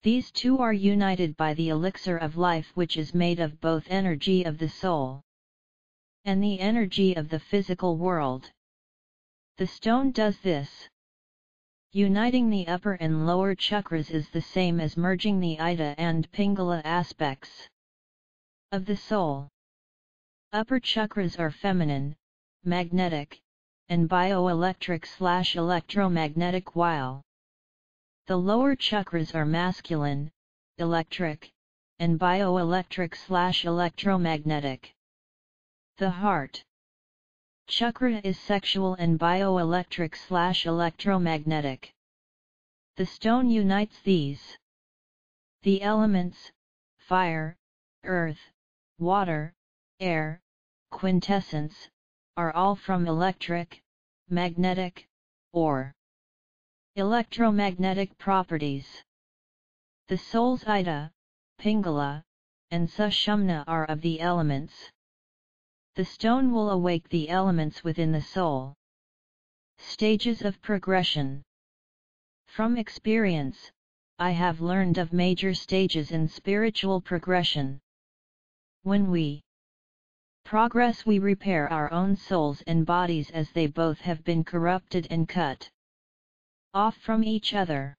These two are united by the elixir of life, which is made of both energy of the soul and the energy of the physical world. The stone does this. Uniting the upper and lower chakras is the same as merging the Ida and Pingala aspects of the soul. Upper chakras are feminine, magnetic, and bioelectric/electromagnetic, while the lower chakras are masculine, electric, and bioelectric/electromagnetic. The heart chakra is sexual and bioelectric/electromagnetic. The stone unites these. The elements, fire, earth, water, air, quintessence, are all from electric, magnetic, or electromagnetic properties. The soul's Ida, Pingala, and Sushumna are of the elements. The stone will awake the elements within the soul. Stages of progression. From experience, I have learned of major stages in spiritual progression. When we progress, we repair our own souls and bodies, as they both have been corrupted and cut off from each other.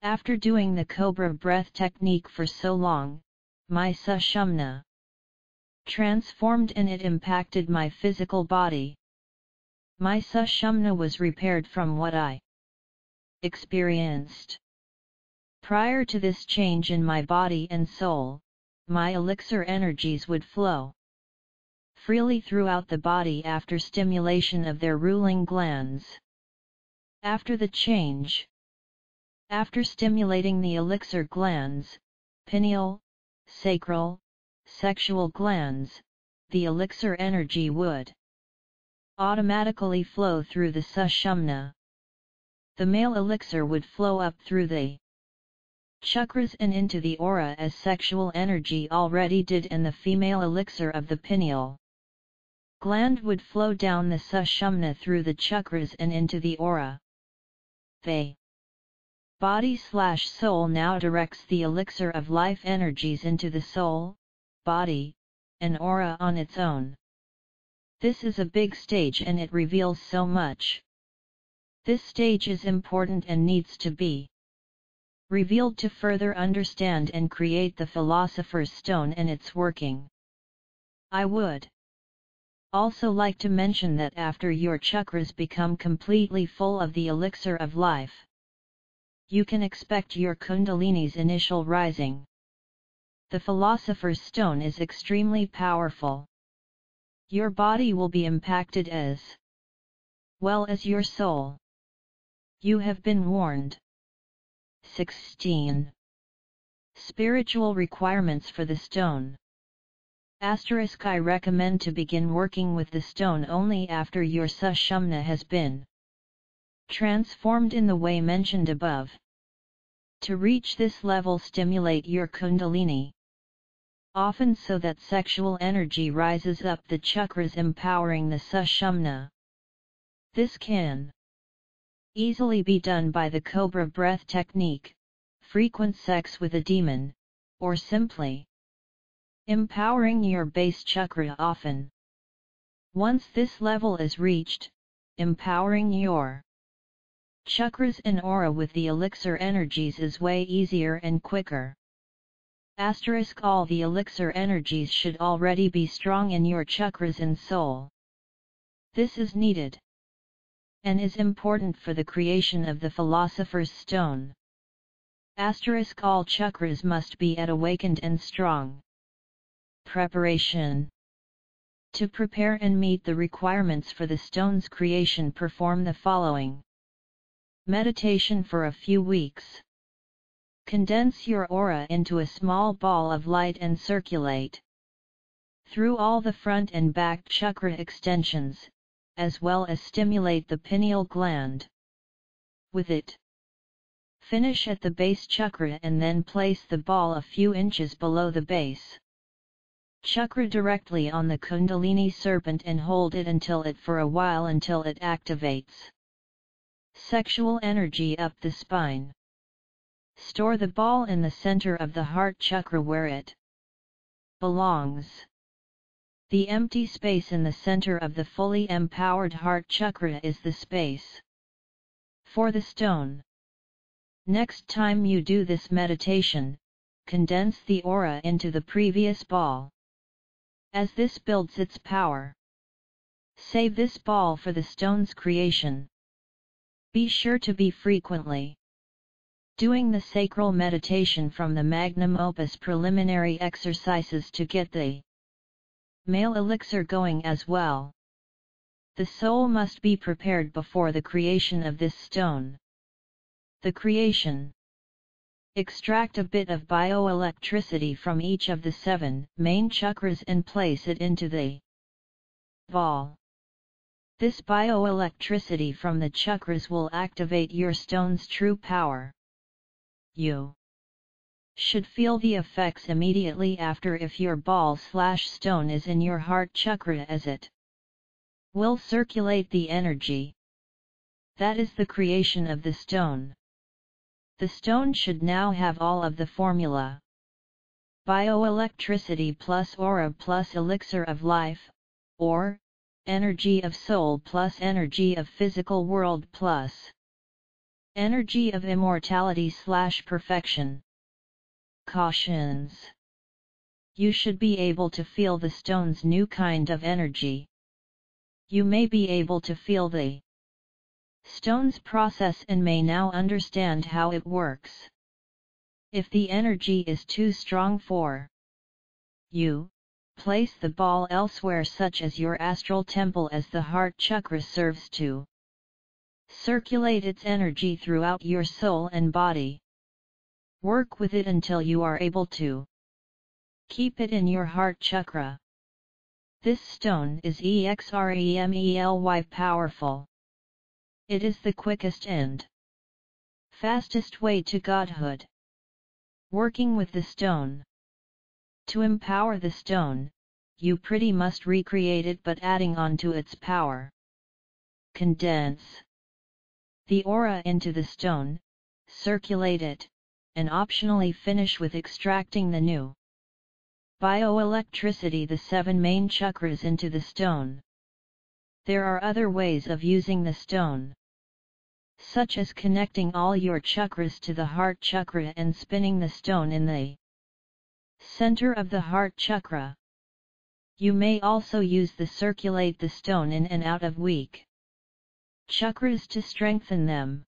After doing the cobra breath technique for so long, my Sushumna transformed and it impacted my physical body. My sushumna was repaired from what I experienced. Prior to this change in my body and soul, my elixir energies would flow freely throughout the body after stimulation of their ruling glands. After the change, after stimulating the elixir glands, pineal, sacral, sexual glands, the elixir energy would automatically flow through the sushumna. The male elixir would flow up through the chakras and into the aura as sexual energy already did, and the female elixir of the pineal gland would flow down the sushumna through the chakras and into the aura. The body/soul now directs the elixir of life energies into the soul, body, and aura on its own. This is a big stage and it reveals so much. This stage is important and needs to be revealed to further understand and create the Philosopher's Stone and its working. I would also like to mention that after your chakras become completely full of the elixir of life, you can expect your Kundalini's initial rising. The Philosopher's Stone is extremely powerful. Your body will be impacted as well as your soul. You have been warned. 16. Spiritual requirements for the stone. I recommend to begin working with the stone only after your sushumna has been transformed in the way mentioned above. To reach this level, stimulate your Kundalini often so that sexual energy rises up the chakras, empowering the sushumna. This can easily be done by the cobra breath technique, frequent sex with a demon, or simply empowering your base chakra often. Once this level is reached, empowering your chakras and aura with the elixir energies is way easier and quicker. All the elixir energies should already be strong in your chakras and soul. This is needed and is important for the creation of the Philosopher's Stone. All chakras must be at awakened and strong. Preparation. To prepare and meet the requirements for the stone's creation, perform the following. Meditation for a few weeks. Condense your aura into a small ball of light and circulate through all the front and back chakra extensions, as well as stimulate the pineal gland with it. Finish at the base chakra and then place the ball a few inches below the base chakra directly on the Kundalini serpent and hold it until it activates sexual energy up the spine. Store the ball in the center of the heart chakra where it belongs. The empty space in the center of the fully empowered heart chakra is the space for the stone. Next time you do this meditation, condense the aura into the previous ball. As this builds its power, save this ball for the stone's creation. Be sure to be frequently doing the sacral meditation from the magnum opus preliminary exercises to get the male elixir going as well. The soul must be prepared before the creation of this stone. The creation. Extract a bit of bioelectricity from each of the 7 main chakras and place it into the ball. This bioelectricity from the chakras will activate your stone's true power. You should feel the effects immediately after if your ball/stone is in your heart chakra, as it will circulate the energy. That is the creation of the stone. The stone should now have all of the formula. Bioelectricity plus aura plus elixir of life, or energy of soul plus energy of physical world plus energy of immortality/perfection. Cautions. You should be able to feel the stone's new kind of energy. You may be able to feel the stone's process and may now understand how it works. If the energy is too strong for you, place the ball elsewhere, such as your astral temple, as the heart chakra serves to circulate its energy throughout your soul and body. Work with it until you are able to keep it in your heart chakra. This stone is extremely powerful. It is the quickest and fastest way to godhood. Working with the stone. To empower the stone, you pretty must recreate it, but adding on to its power. Condense the aura into the stone, circulate it, and optionally finish with extracting the new bioelectricity, the 7 main chakras, into the stone. There are other ways of using the stone, such as connecting all your chakras to the heart chakra and spinning the stone in the center of the heart chakra. You may also use the circulate the stone in and out of weak chakras to strengthen them.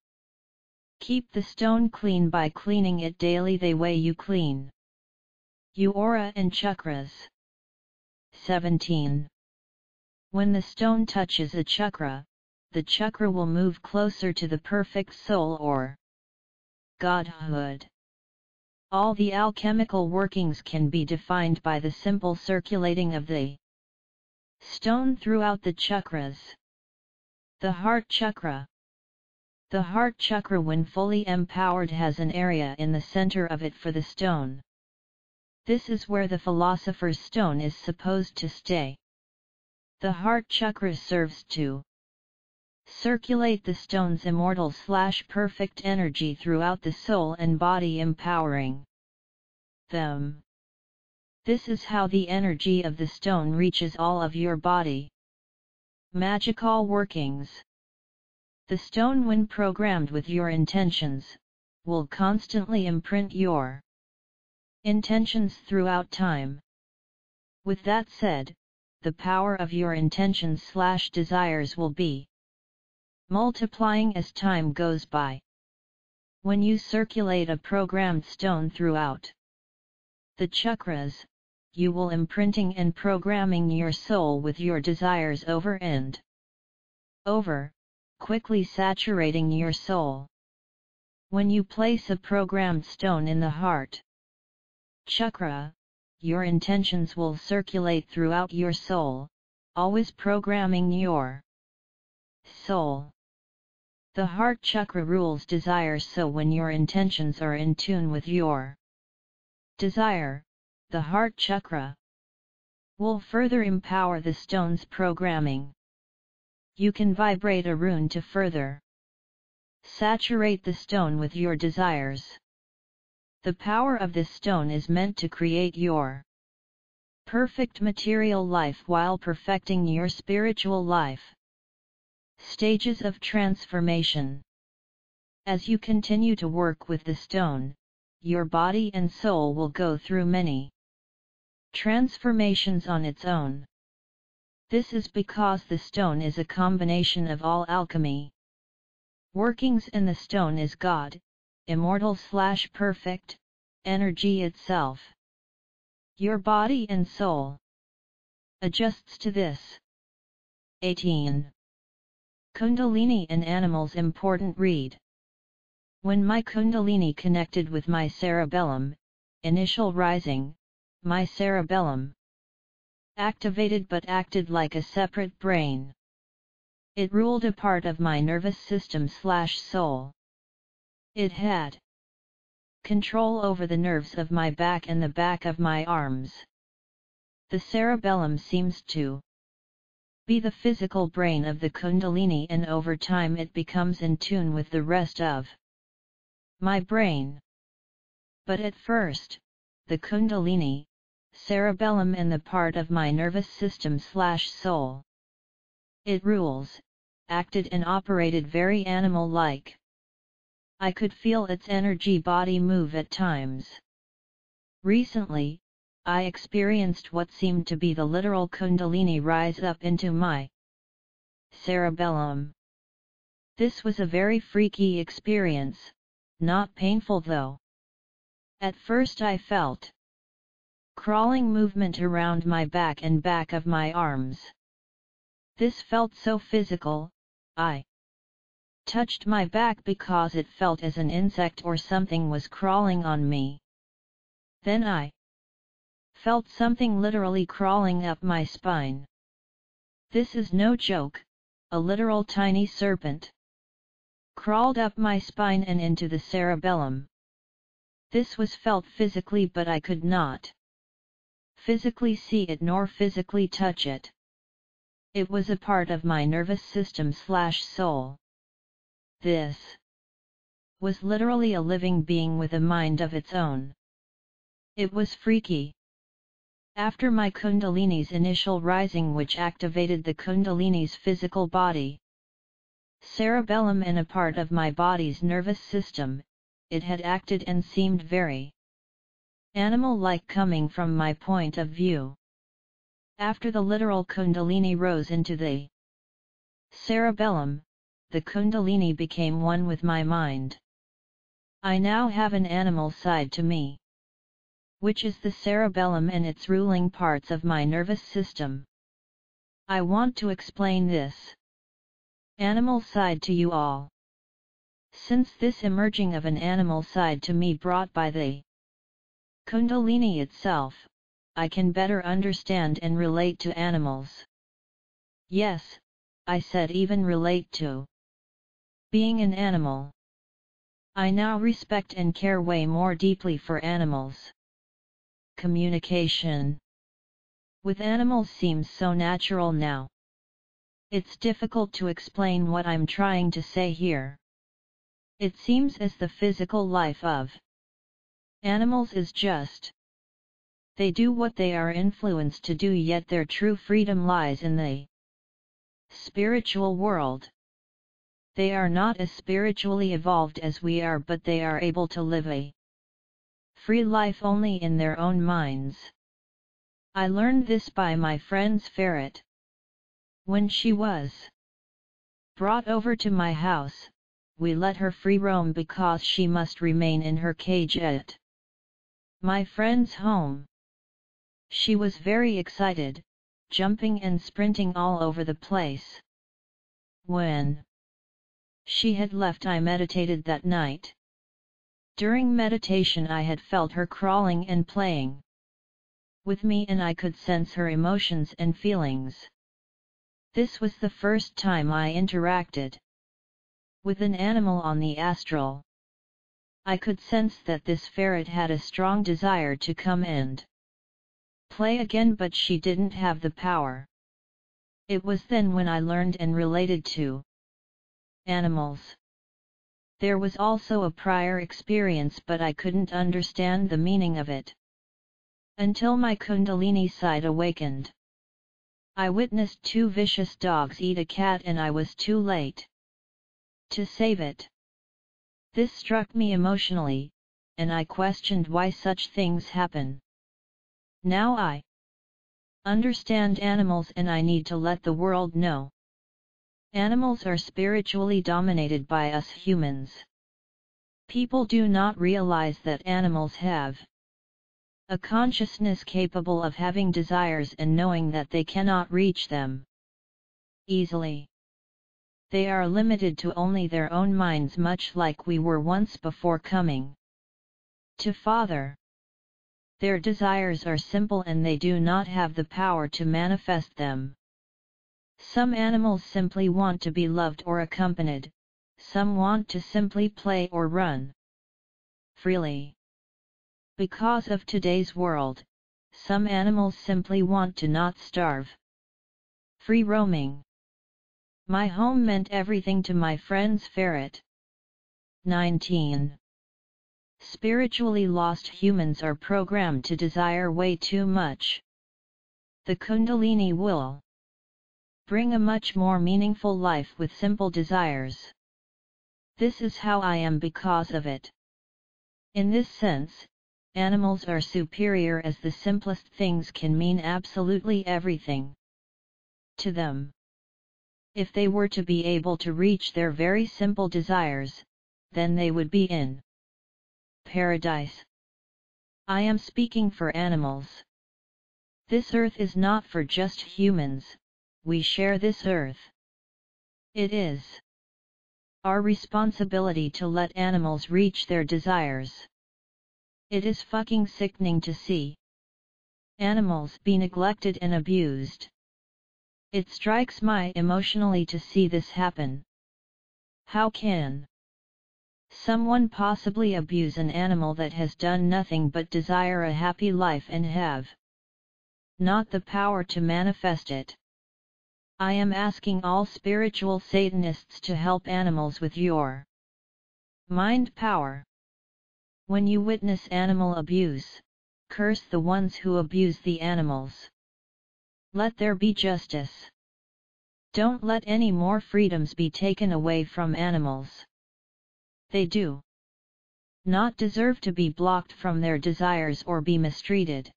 Keep the stone clean by cleaning it daily the way you clean your aura and chakras. 17. When the stone touches a chakra, the chakra will move closer to the perfect soul or godhood. All the alchemical workings can be defined by the simple circulating of the stone throughout the chakras. The heart chakra. The heart chakra, when fully empowered, has an area in the center of it for the stone. This is where the philosopher's stone is supposed to stay. The heart chakra serves to circulate the stone's immortal/perfect energy throughout the soul and body, empowering them. This is how the energy of the stone reaches all of your body. Magical workings. The stone, when programmed with your intentions, will constantly imprint your intentions throughout time. With that said, the power of your intentions/desires will be multiplying as time goes by. When you circulate a programmed stone throughout the chakras, you will imprinting and programming your soul with your desires over and over, quickly saturating your soul. When you place a programmed stone in the heart chakra, your intentions will circulate throughout your soul, always programming your soul. The heart chakra rules desires, so when your intentions are in tune with your desire, the heart chakra will further empower the stone's programming. You can vibrate a rune to further saturate the stone with your desires. The power of this stone is meant to create your perfect material life while perfecting your spiritual life. Stages of transformation. As you continue to work with the stone, your body and soul will go through many transformations on its own. This is because the stone is a combination of all alchemy workings, and the stone is God, immortal/perfect, energy itself. Your body and soul adjusts to this. 18. Kundalini and animals. Important read. When my Kundalini connected with my cerebellum, initial rising, my cerebellum activated but acted like a separate brain. It ruled a part of my nervous system/soul. It had control over the nerves of my back and the back of my arms. The cerebellum seems to be the physical brain of the Kundalini, and over time it becomes in tune with the rest of my brain. But at first, the Kundalini, cerebellum, and the part of my nervous system/soul it rules, acted and operated very animal-like. I could feel its energy body move at times. Recently, I experienced what seemed to be the literal Kundalini rise up into my cerebellum. This was a very freaky experience, not painful though. At first I felt crawling movement around my back and back of my arms. This felt so physical. I touched my back because it felt as an insect or something was crawling on me. Then I felt something literally crawling up my spine. This is no joke, a literal tiny serpent crawled up my spine and into the cerebellum. This was felt physically, but I could not physically see it nor physically touch it. It was a part of my nervous system/soul. This was literally a living being with a mind of its own. It was freaky. After my Kundalini's initial rising, which activated the Kundalini's physical body, cerebellum, and a part of my body's nervous system, it had acted and seemed very animal-like coming from my point of view. After the literal Kundalini rose into the cerebellum, the Kundalini became one with my mind. I now have an animal side to me, which is the cerebellum and its ruling parts of my nervous system. I want to explain this animal side to you all. Since this emerging of an animal side to me brought by the Kundalini itself, I can better understand and relate to animals. Yes, I said even relate to being an animal. I now respect and care way more deeply for animals. Communication with animals seems so natural now. It's difficult to explain what I'm trying to say here. It seems as the physical life of animals is just they do what they are influenced to do, yet their true freedom lies in the spiritual world. They are not as spiritually evolved as we are, but they are able to live a free life only in their own minds. I learned this by my friend's ferret. When she was brought over to my house, we let her free roam because she must remain in her cage at my friend's home. She was very excited, jumping and sprinting all over the place. When she had left, I meditated that night. During meditation I had felt her crawling and playing with me, and I could sense her emotions and feelings. This was the first time I interacted with an animal on the astral. I could sense that this ferret had a strong desire to come and play again, but she didn't have the power. It was then when I learned and related to animals. There was also a prior experience, but I couldn't understand the meaning of it until my Kundalini side awakened. I witnessed two vicious dogs eat a cat, and I was too late to save it. This struck me emotionally, and I questioned why such things happen. Now I understand animals, and I need to let the world know. Animals are spiritually dominated by us humans. People do not realize that animals have a consciousness capable of having desires and knowing that they cannot reach them easily. They are limited to only their own minds, much like we were once before coming to Father. Their desires are simple and they do not have the power to manifest them. Some animals simply want to be loved or accompanied, some want to simply play or run freely. Because of today's world, some animals simply want to not starve. Free roaming. My home meant everything to my friend's ferret. 19. Spiritually lost humans are programmed to desire way too much. The Kundalini will bring a much more meaningful life with simple desires. This is how I am because of it. In this sense, animals are superior as the simplest things can mean absolutely everything to them. If they were to be able to reach their very simple desires, then they would be in paradise. I am speaking for animals. This earth is not for just humans, we share this earth. It is our responsibility to let animals reach their desires. It is fucking sickening to see animals be neglected and abused. It strikes me emotionally to see this happen. How can someone possibly abuse an animal that has done nothing but desire a happy life and have not the power to manifest it? I am asking all spiritual Satanists to help animals with your mind power. When you witness animal abuse, curse the ones who abuse the animals. Let there be justice. Don't let any more freedoms be taken away from animals. They do not deserve to be blocked from their desires or be mistreated.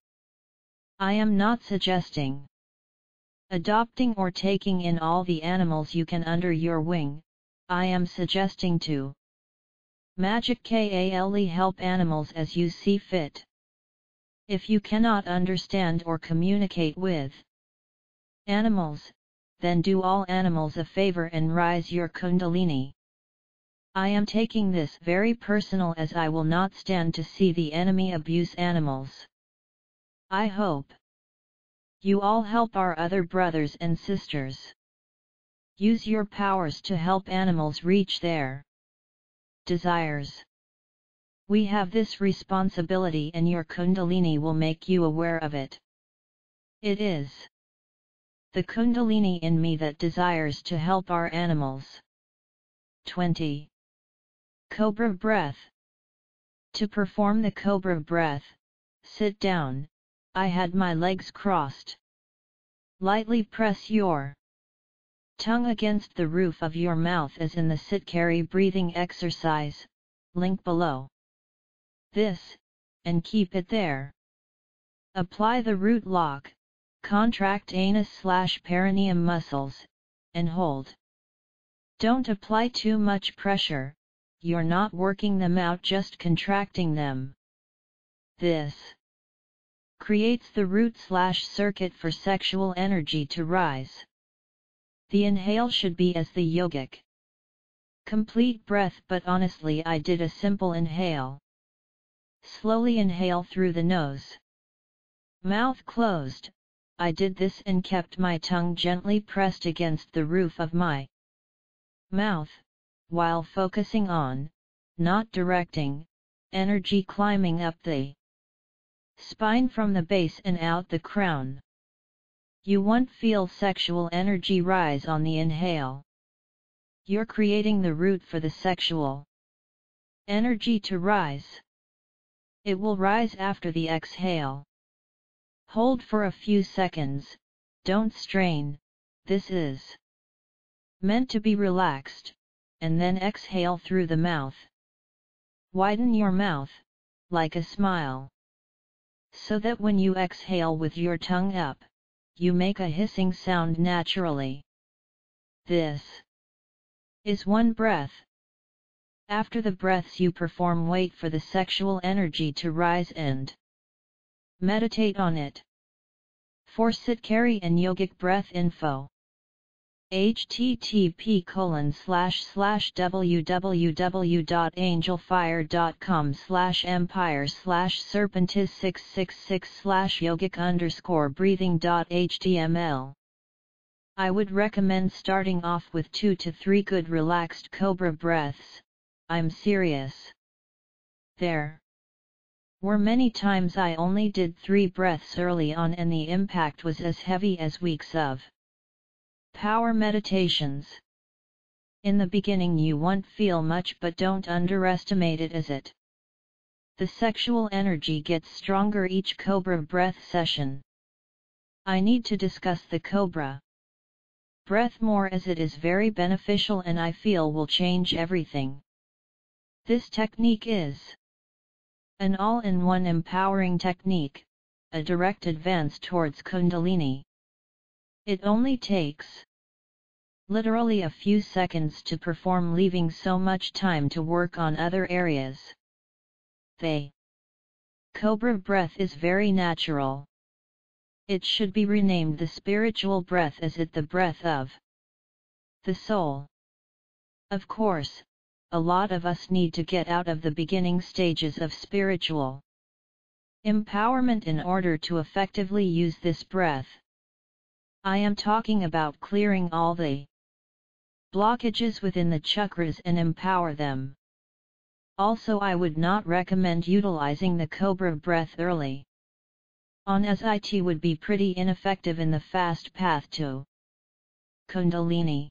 I am not suggesting adopting or taking in all the animals you can under your wing. I am suggesting to magically help animals as you see fit. If you cannot understand or communicate with animals, then do all animals a favor and rise your kundalini. I am taking this very personal as I will not stand to see the enemy abuse animals. I hope you all help our other brothers and sisters. Use your powers to help animals reach their desires. We have this responsibility and your kundalini will make you aware of it. It is the kundalini in me that desires to help our animals. 20. Cobra breath. To perform the cobra breath, sit down. I had my legs crossed. Lightly press your tongue against the roof of your mouth as in the sit-carry breathing exercise, link below. This, and keep it there. Apply the root lock, contract anus/perineum muscles, and hold. Don't apply too much pressure, you're not working them out, just contracting them. This creates the root/circuit for sexual energy to rise. The inhale should be as the yogic complete breath, but honestly I did a simple inhale. Slowly inhale through the nose. Mouth closed, I did this and kept my tongue gently pressed against the roof of my mouth, while focusing on, not directing, energy climbing up the spine from the base and out the crown. You won't feel sexual energy rise on the inhale. You're creating the root for the sexual energy to rise. It will rise after the exhale. Hold for a few seconds, don't strain, this is meant to be relaxed, and then exhale through the mouth. Widen your mouth, like a smile, so that when you exhale with your tongue up, you make a hissing sound naturally. This is one breath. After the breaths you perform, wait for the sexual energy to rise and meditate on it. For sit-carry and yogic breath info, http://www.angelfire.com/empire/serpentis666/yogic_breathing.html. I would recommend starting off with 2 to 3 good relaxed cobra breaths, I'm serious. There were many times I only did 3 breaths early on and the impact was as heavy as weeks of power meditations. In the beginning you won't feel much, but don't underestimate it as it. The sexual energy gets stronger each cobra breath session. I need to discuss the cobra breath more as it is very beneficial and I feel will change everything. This technique is an all-in-one empowering technique, a direct advance towards Kundalini. It only takes literally a few seconds to perform, leaving so much time to work on other areas. The Cobra breath is very natural. It should be renamed the spiritual breath, as it the breath of the soul. Of course, a lot of us need to get out of the beginning stages of spiritual empowerment in order to effectively use this breath. I am talking about clearing all the blockages within the chakras and empower them. Also, I would not recommend utilizing the Cobra breath early on, as it would be pretty ineffective in the fast path to Kundalini.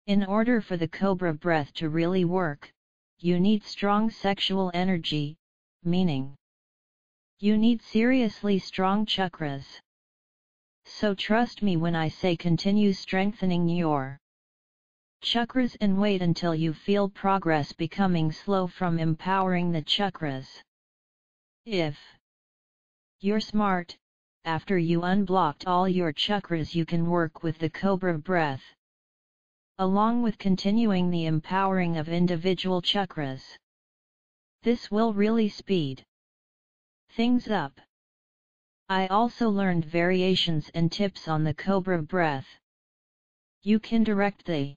In order for the Cobra breath to really work, you need strong sexual energy, meaning you need seriously strong chakras. So trust me when I say continue strengthening your chakras and wait until you feel progress becoming slow from empowering the chakras. If you're smart, after you unblocked all your chakras, you can work with the Cobra breath, along with continuing the empowering of individual chakras. This will really speed things up. I also learned variations and tips on the Cobra breath. You can direct the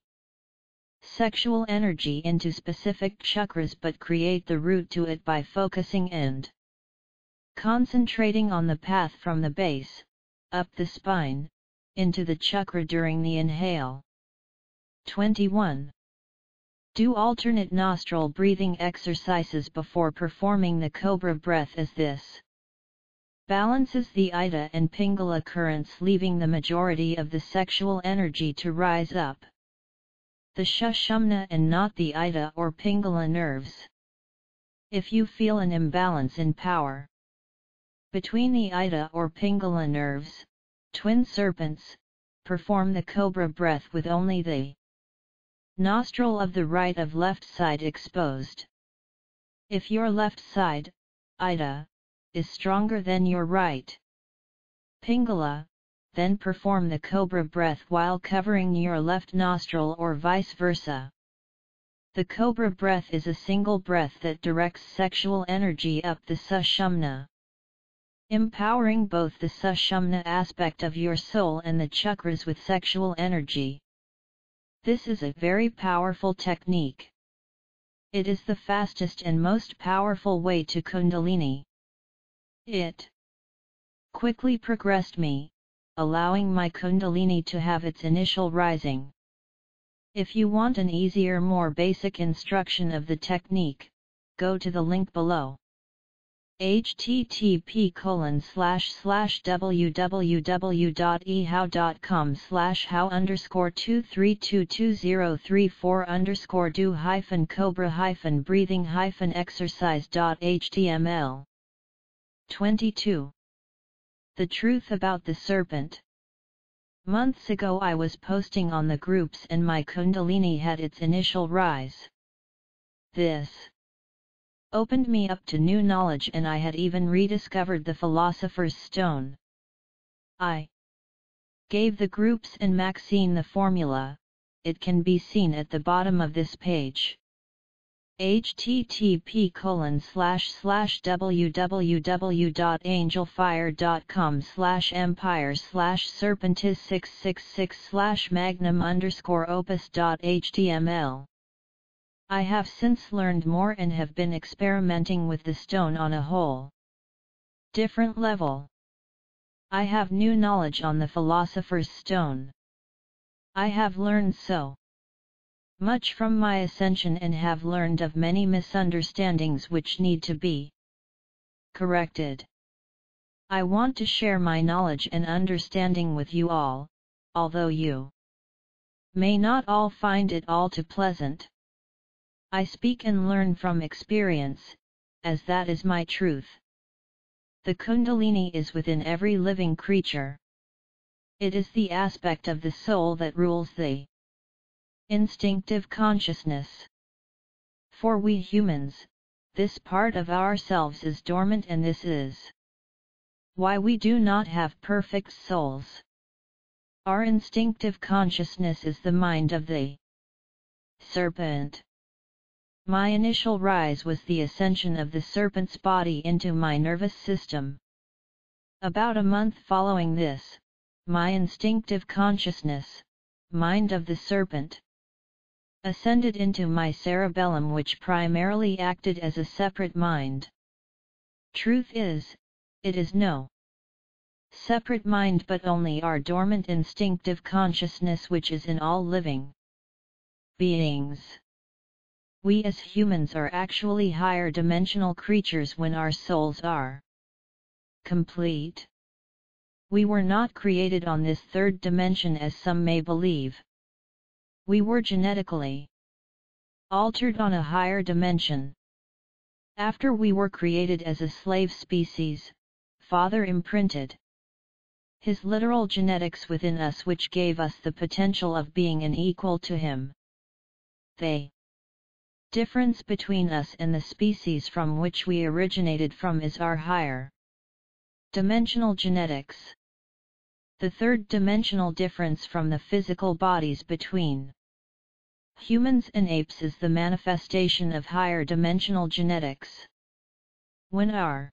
sexual energy into specific chakras but create the route to it by focusing and concentrating on the path from the base, up the spine, into the chakra during the inhale. 21. Do alternate nostril breathing exercises before performing the Cobra breath, as this balances the Ida and Pingala currents, leaving the majority of the sexual energy to rise up the Sushumna and not the Ida or Pingala nerves. If you feel an imbalance in power between the Ida or Pingala nerves, twin serpents, perform the Cobra breath with only the nostril of the right of left side exposed. If your left side, Ida, is stronger than your right Pingala, then perform the Cobra breath while covering your left nostril or vice versa. The Cobra breath is a single breath that directs sexual energy up the Sushumna, empowering both the Sushumna aspect of your soul and the chakras with sexual energy. This is a very powerful technique. It is the fastest and most powerful way to Kundalini. It quickly progressed me, allowing my Kundalini to have its initial rising. If you want an easier, more basic instruction of the technique, go to the link below. http://www.ehow.com/how_2322034_cobra-breathing-exercise.html. 22. The truth about the serpent. Months ago I was posting on the groups and my Kundalini had its initial rise. This opened me up to new knowledge, and I had even rediscovered the Philosopher's Stone. I gave the groups and Maxine the formula. It can be seen at the bottom of this page. http://www.angelfire.com/empire/serpentis666/magnum_opus.html. I have since learned more and have been experimenting with the stone on a whole different level. I have new knowledge on the Philosopher's Stone. I have learned so much from my ascension and have learned of many misunderstandings which need to be corrected. I want to share my knowledge and understanding with you all, although you may not all find it all too pleasant. I speak and learn from experience, as that is my truth. The Kundalini is within every living creature. It is the aspect of the soul that rules the instinctive consciousness. For we humans, this part of ourselves is dormant, and this is why we do not have perfect souls. Our instinctive consciousness is the mind of the serpent. My initial rise was the ascension of the serpent's body into my nervous system. About a month following this, my instinctive consciousness, mind of the serpent, ascended into my cerebellum, which primarily acted as a separate mind. Truth is, it is no separate mind but only our dormant instinctive consciousness which is in all living beings. We as humans are actually higher dimensional creatures when our souls are complete. We were not created on this third dimension as some may believe. We were genetically altered on a higher dimension. After we were created as a slave species, Father imprinted His literal genetics within us, which gave us the potential of being an equal to Him. The difference between us and the species from which we originated from is our higher dimensional genetics. The third dimensional difference from the physical bodies between humans and apes is the manifestation of higher dimensional genetics. When our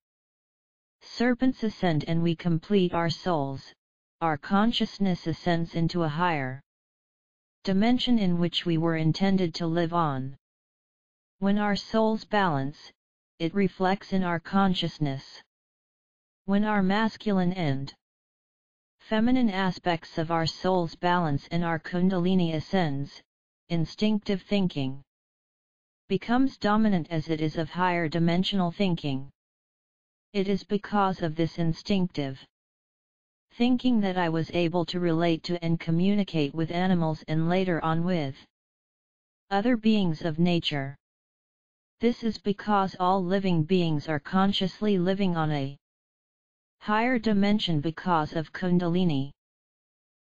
serpents ascend and we complete our souls, our consciousness ascends into a higher dimension in which we were intended to live on. When our souls balance, it reflects in our consciousness. When our masculine and feminine aspects of our souls balance and our kundalini ascends, instinctive thinking becomes dominant as it is of higher dimensional thinking. It is because of this instinctive thinking that I was able to relate to and communicate with animals and later on with other beings of nature. This is because all living beings are consciously living on a higher dimension because of Kundalini.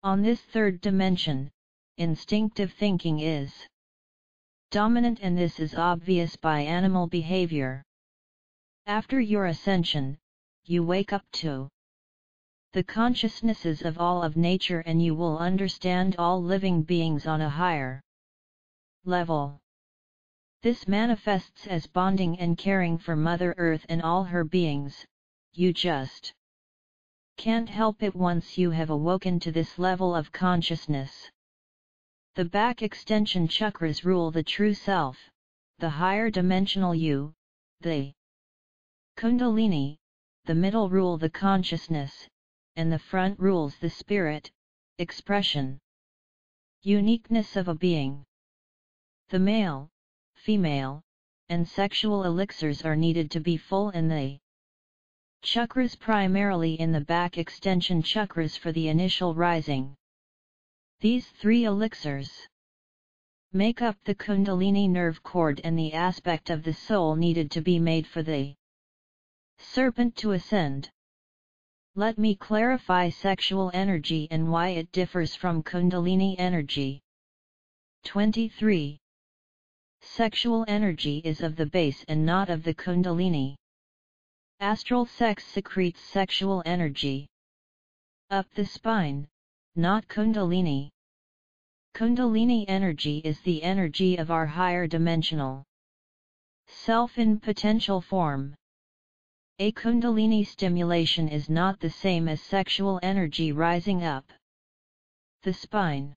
On this third dimension, instinctive thinking is dominant, and this is obvious by animal behavior. After your ascension, you wake up to the consciousnesses of all of nature and you will understand all living beings on a higher level. This manifests as bonding and caring for Mother Earth and all her beings. You just can't help it once you have awoken to this level of consciousness. The back extension chakras rule the true self, the higher dimensional you, the Kundalini, the middle rule the consciousness, and the front rules the spirit, expression, uniqueness of a being. The male, female, and sexual elixirs are needed to be full in the chakras, primarily in the back extension chakras for the initial rising. These three elixirs make up the Kundalini nerve cord and the aspect of the soul needed to be made for the serpent to ascend. Let me clarify sexual energy and why it differs from Kundalini energy. 23. Sexual energy is of the base and not of the Kundalini. Astral sex secretes sexual energy up the spine, not Kundalini. Kundalini energy is the energy of our higher dimensional self in potential form. A Kundalini stimulation is not the same as sexual energy rising up the spine.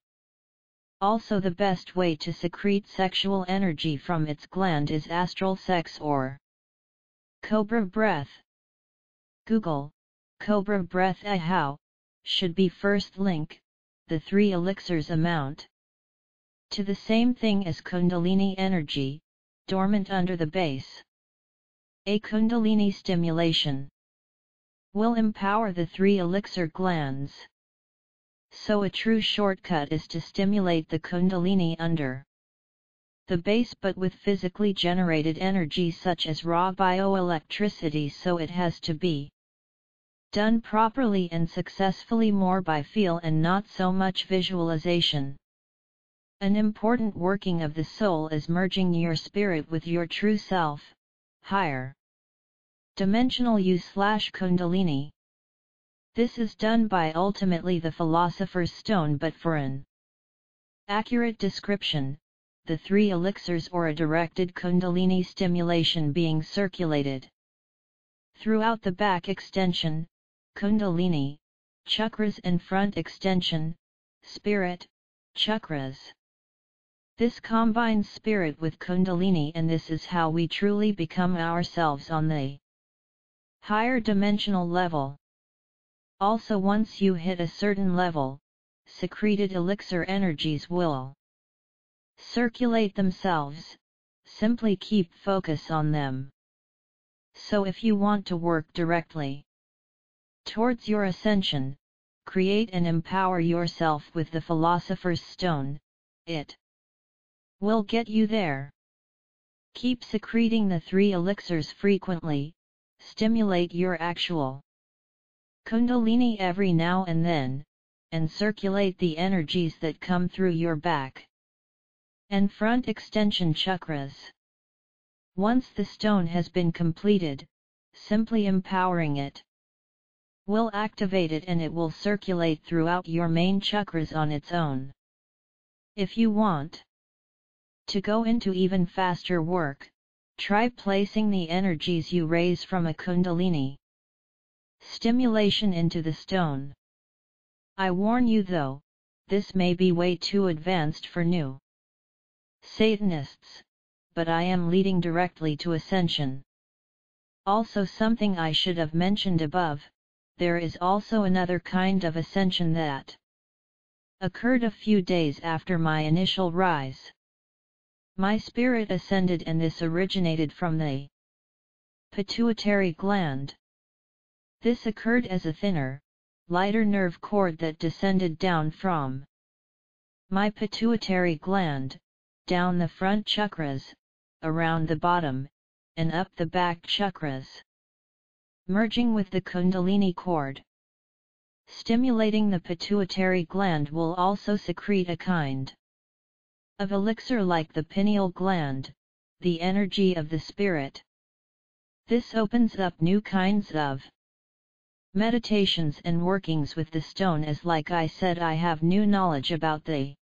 Also, the best way to secrete sexual energy from its gland is astral sex or cobra breath. Google, cobra breath how, should be first link. The three elixirs amount to the same thing as Kundalini energy, dormant under the base. A Kundalini stimulation will empower the three elixir glands. So a true shortcut is to stimulate the Kundalini under the base, but with physically generated energy such as raw bioelectricity, so it has to be done properly and successfully, more by feel and not so much visualization. An important working of the soul is merging your spirit with your true self, higher dimensional you / Kundalini. This is done by ultimately the Philosopher's Stone, but for an accurate description, the 3 elixirs or a directed Kundalini stimulation being circulated throughout the back extension, Kundalini, chakras and front extension, spirit, chakras. This combines spirit with Kundalini, and this is how we truly become ourselves on the higher dimensional level. Also, once you hit a certain level, secreted elixir energies will circulate themselves. Simply keep focus on them. So if you want to work directly towards your ascension, create and empower yourself with the Philosopher's Stone, it will get you there. Keep secreting the 3 elixirs frequently, stimulate your actual Kundalini every now and then, and circulate the energies that come through your back and front extension chakras. Once the stone has been completed, simply empowering it will activate it, and it will circulate throughout your main chakras on its own. If you want to go into even faster work, try placing the energies you raise from a Kundalini stimulation into the stone. I warn you though, this may be way too advanced for new Satanists, but I am leading directly to ascension. Also, something I should have mentioned above, there is also another kind of ascension that occurred a few days after my initial rise. My spirit ascended, and this originated from the pituitary gland. This occurred as a thinner, lighter nerve cord that descended down from my pituitary gland, down the front chakras, around the bottom, and up the back chakras, merging with the Kundalini cord. Stimulating the pituitary gland will also secrete a kind of elixir like the pineal gland, the energy of the spirit. This opens up new kinds of meditations and workings with the stone, as like I said, I have new knowledge about the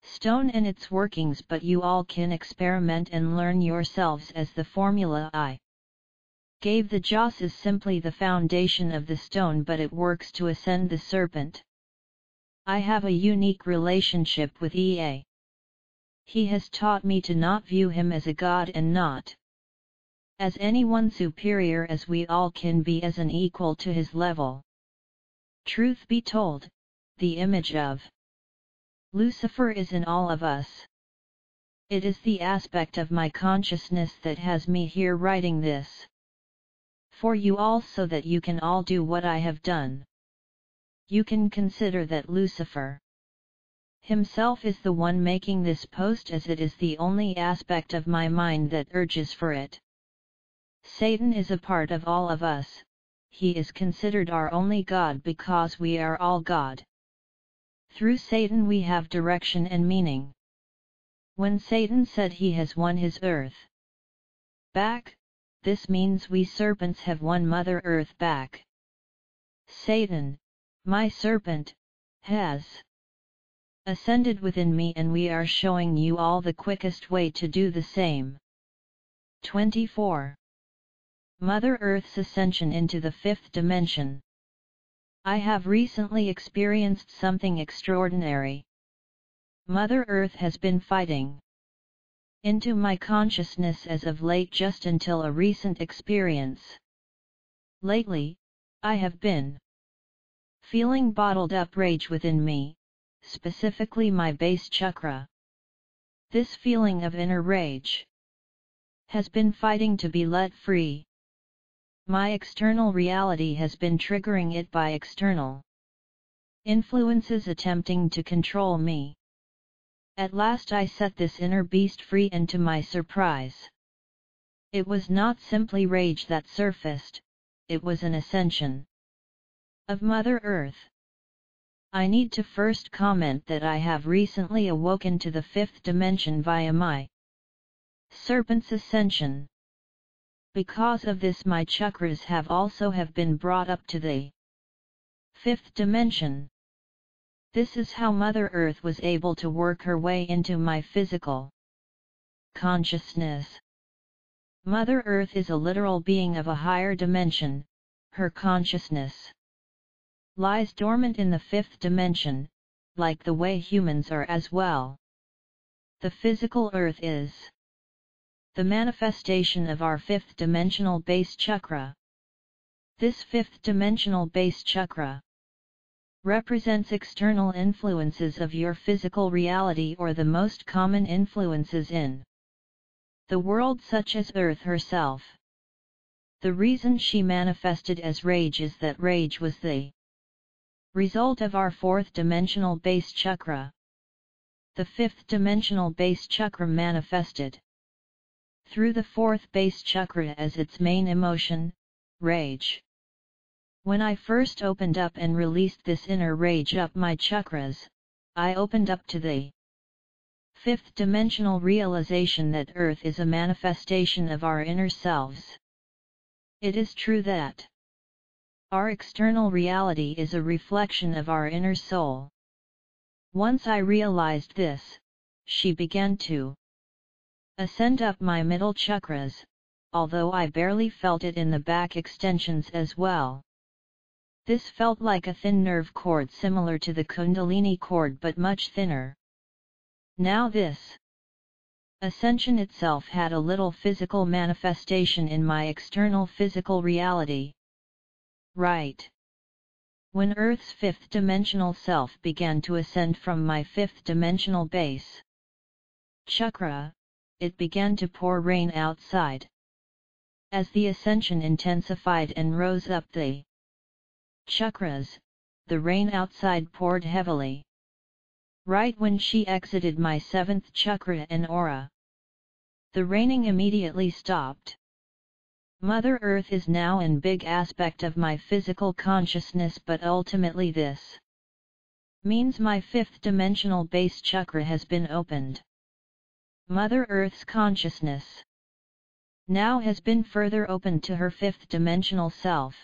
stone and its workings, but you all can experiment and learn yourselves, as the formula I gave the Joss is simply the foundation of the stone, but it works to ascend the serpent. I have a unique relationship with EA. He has taught me to not view him as a god and not as anyone superior, as we all can be as an equal to his level. Truth be told, the image of Lucifer is in all of us. It is the aspect of my consciousness that has me here writing this for you all, so that you can all do what I have done. You can consider that Lucifer himself is the one making this post, as it is the only aspect of my mind that urges for it. Satan is a part of all of us. He is considered our only God because we are all God. Through Satan we have direction and meaning. When Satan said he has won his earth back, this means we serpents have won Mother Earth back. Satan, my serpent, has ascended within me, and we are showing you all the quickest way to do the same. 24. Mother Earth's ascension into the 5th dimension. I have recently experienced something extraordinary. Mother Earth has been fighting into my consciousness as of late, just until a recent experience. Lately, I have been feeling bottled up rage within me, specifically my base chakra. This feeling of inner rage has been fighting to be let free. My external reality has been triggering it by external influences attempting to control me. At last I set this inner beast free, and to my surprise, it was not simply rage that surfaced, it was an ascension of Mother Earth. I need to first comment that I have recently awoken to the 5th dimension via my serpent's ascension. Because of this, my chakras have been brought up to the Fifth dimension. This is how Mother Earth was able to work her way into my physical consciousness. Mother Earth is a literal being of a higher dimension. Her consciousness lies dormant in the fifth dimension, like the way humans are as well. The physical Earth is the manifestation of our fifth dimensional base chakra. This fifth dimensional base chakra represents external influences of your physical reality, or the most common influences in the world, such as Earth herself. The reason she manifested as rage is that rage was the result of our fourth dimensional base chakra. The fifth dimensional base chakra manifested through the fourth base chakra as its main emotion, rage. When I first opened up and released this inner rage up my chakras, I opened up to the fifth dimensional realization that Earth is a manifestation of our inner selves. It is true that our external reality is a reflection of our inner soul. Once I realized this, she began to ascend up my middle chakras, although I barely felt it in the back extensions as well. This felt like a thin nerve cord similar to the Kundalini cord but much thinner. Now this ascension itself had a little physical manifestation in my external physical reality. Right. When Earth's fifth dimensional self began to ascend from my fifth dimensional base chakra, it began to pour rain outside. As the ascension intensified and rose up the chakras, the rain outside poured heavily. Right when she exited my seventh chakra and aura, the raining immediately stopped. Mother Earth is now in big aspect of my physical consciousness, but ultimately this means my fifth dimensional base chakra has been opened. Mother Earth's consciousness now has been further opened to her fifth dimensional self.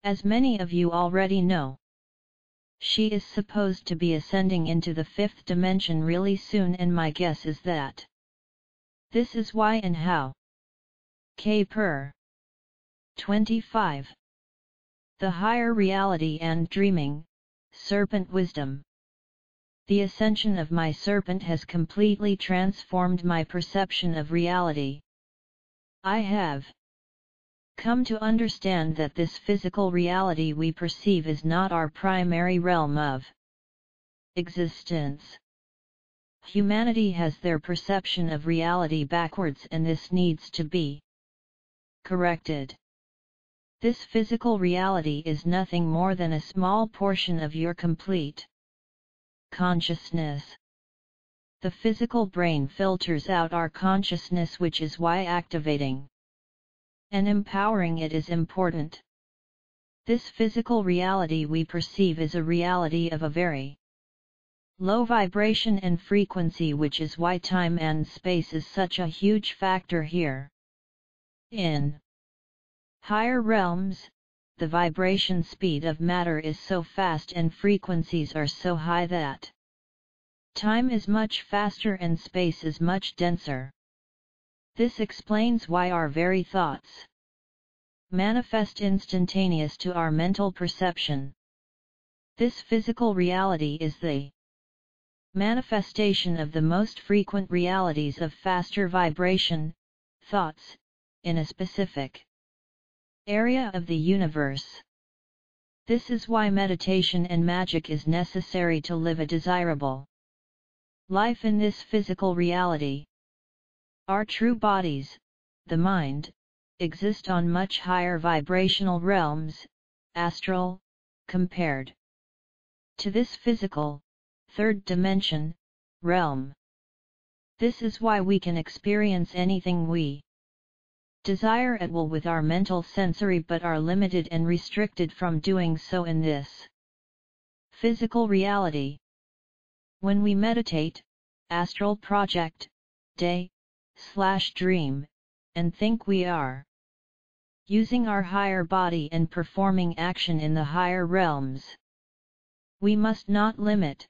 As many of you already know, she is supposed to be ascending into the fifth dimension really soon, and my guess is that this is why and how. Purr. 25. The higher reality and dreaming, serpent wisdom. The ascension of my serpent has completely transformed my perception of reality. I have come to understand that this physical reality we perceive is not our primary realm of existence. Humanity has their perception of reality backwards, and this needs to be corrected. This physical reality is nothing more than a small portion of your complete consciousness. The physical brain filters out our consciousness, which is why activating and empowering it is important. This physical reality we perceive is a reality of a very low vibration and frequency, which is why time and space is such a huge factor here. In higher realms, the vibration speed of matter is so fast and frequencies are so high that time is much faster and space is much denser. This explains why our very thoughts manifest instantaneous to our mental perception. This physical reality is the manifestation of the most frequent realities of faster vibration, thoughts, in a specific area of the universe. This is why meditation and magic is necessary to live a desirable life in this physical reality. Our true bodies, the mind, exist on much higher vibrational realms, astral, compared to this physical, third dimension, realm. This is why we can experience anything we desire at will with our mental sensory, but are limited and restricted from doing so in this physical reality. When we meditate, astral project, day, / dream, and think we are using our higher body and performing action in the higher realms. We must not limit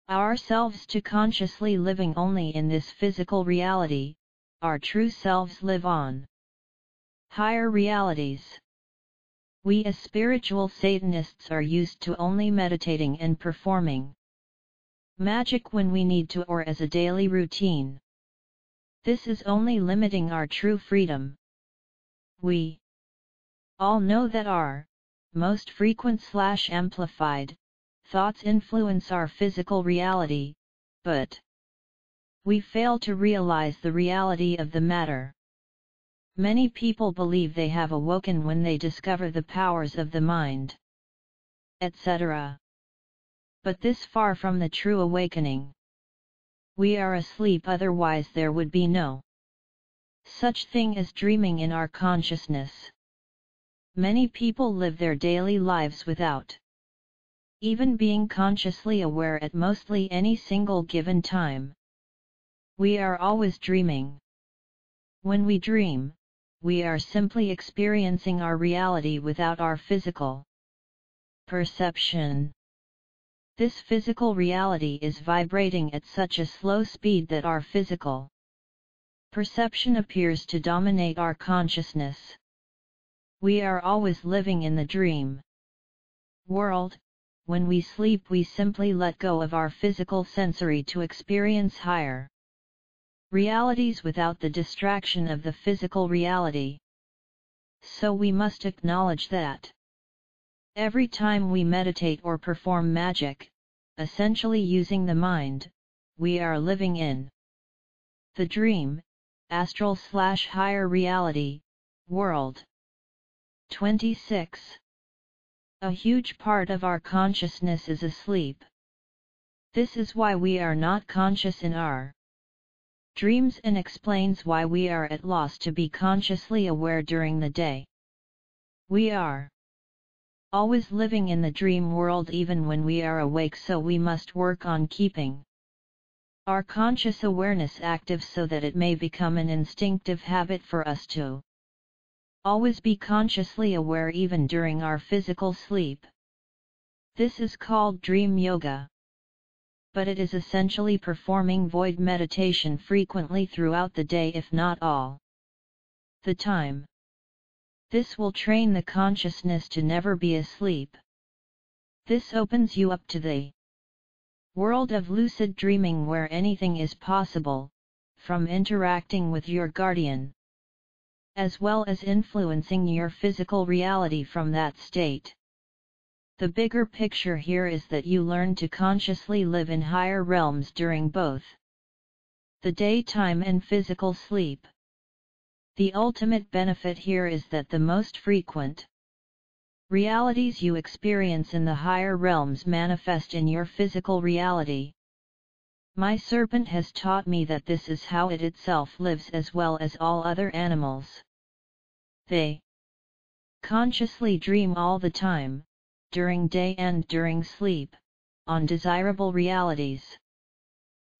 ourselves to consciously living only in this physical reality. Our true selves live on higher realities. We as spiritual Satanists are used to only meditating and performing magic when we need to or as a daily routine. This is only limiting our true freedom. We all know that our most frequent / amplified thoughts influence our physical reality, but we fail to realize the reality of the matter. Many people believe they have awoken when they discover the powers of the mind, etc. But this far from the true awakening. We are asleep, otherwise there would be no such thing as dreaming in our consciousness. Many people live their daily lives without even being consciously aware at mostly any single given time. We are always dreaming. When we dream, we are simply experiencing our reality without our physical perception. This physical reality is vibrating at such a slow speed that our physical perception appears to dominate our consciousness. We are always living in the dream world. When we sleep, we simply let go of our physical sensory to experience higher realities without the distraction of the physical reality. So we must acknowledge that every time we meditate or perform magic, essentially using the mind, we are living in the dream, astral / higher reality, world. 26. A huge part of our consciousness is asleep. This is why we are not conscious in our dreams and explains why we are at loss to be consciously aware during the day. We are always living in the dream world even when we are awake, so we must work on keeping our conscious awareness active so that it may become an instinctive habit for us to always be consciously aware even during our physical sleep. This is called dream yoga. But it is essentially performing void meditation frequently throughout the day, if not all the time. This will train the consciousness to never be asleep. This opens you up to the world of lucid dreaming where anything is possible, from interacting with your guardian, as well as influencing your physical reality from that state. The bigger picture here is that you learn to consciously live in higher realms during both the daytime and physical sleep. The ultimate benefit here is that the most frequent realities you experience in the higher realms manifest in your physical reality. My serpent has taught me that this is how it itself lives as well as all other animals. They consciously dream all the time, during day and during sleep, on desirable realities.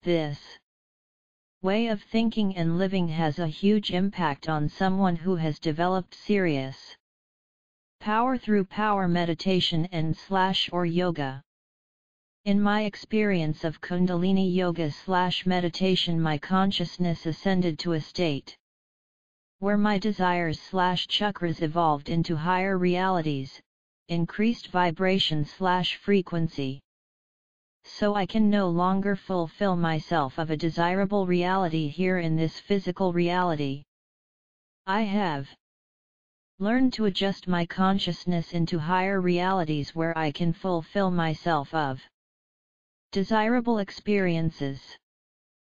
This way of thinking and living has a huge impact on someone who has developed serious power through power meditation and / or yoga. In my experience of Kundalini yoga / meditation, my consciousness ascended to a state where my desires / chakras evolved into higher realities, increased vibration / frequency. So I can no longer fulfill myself of a desirable reality here in this physical reality. I have learned to adjust my consciousness into higher realities where I can fulfill myself of desirable experiences.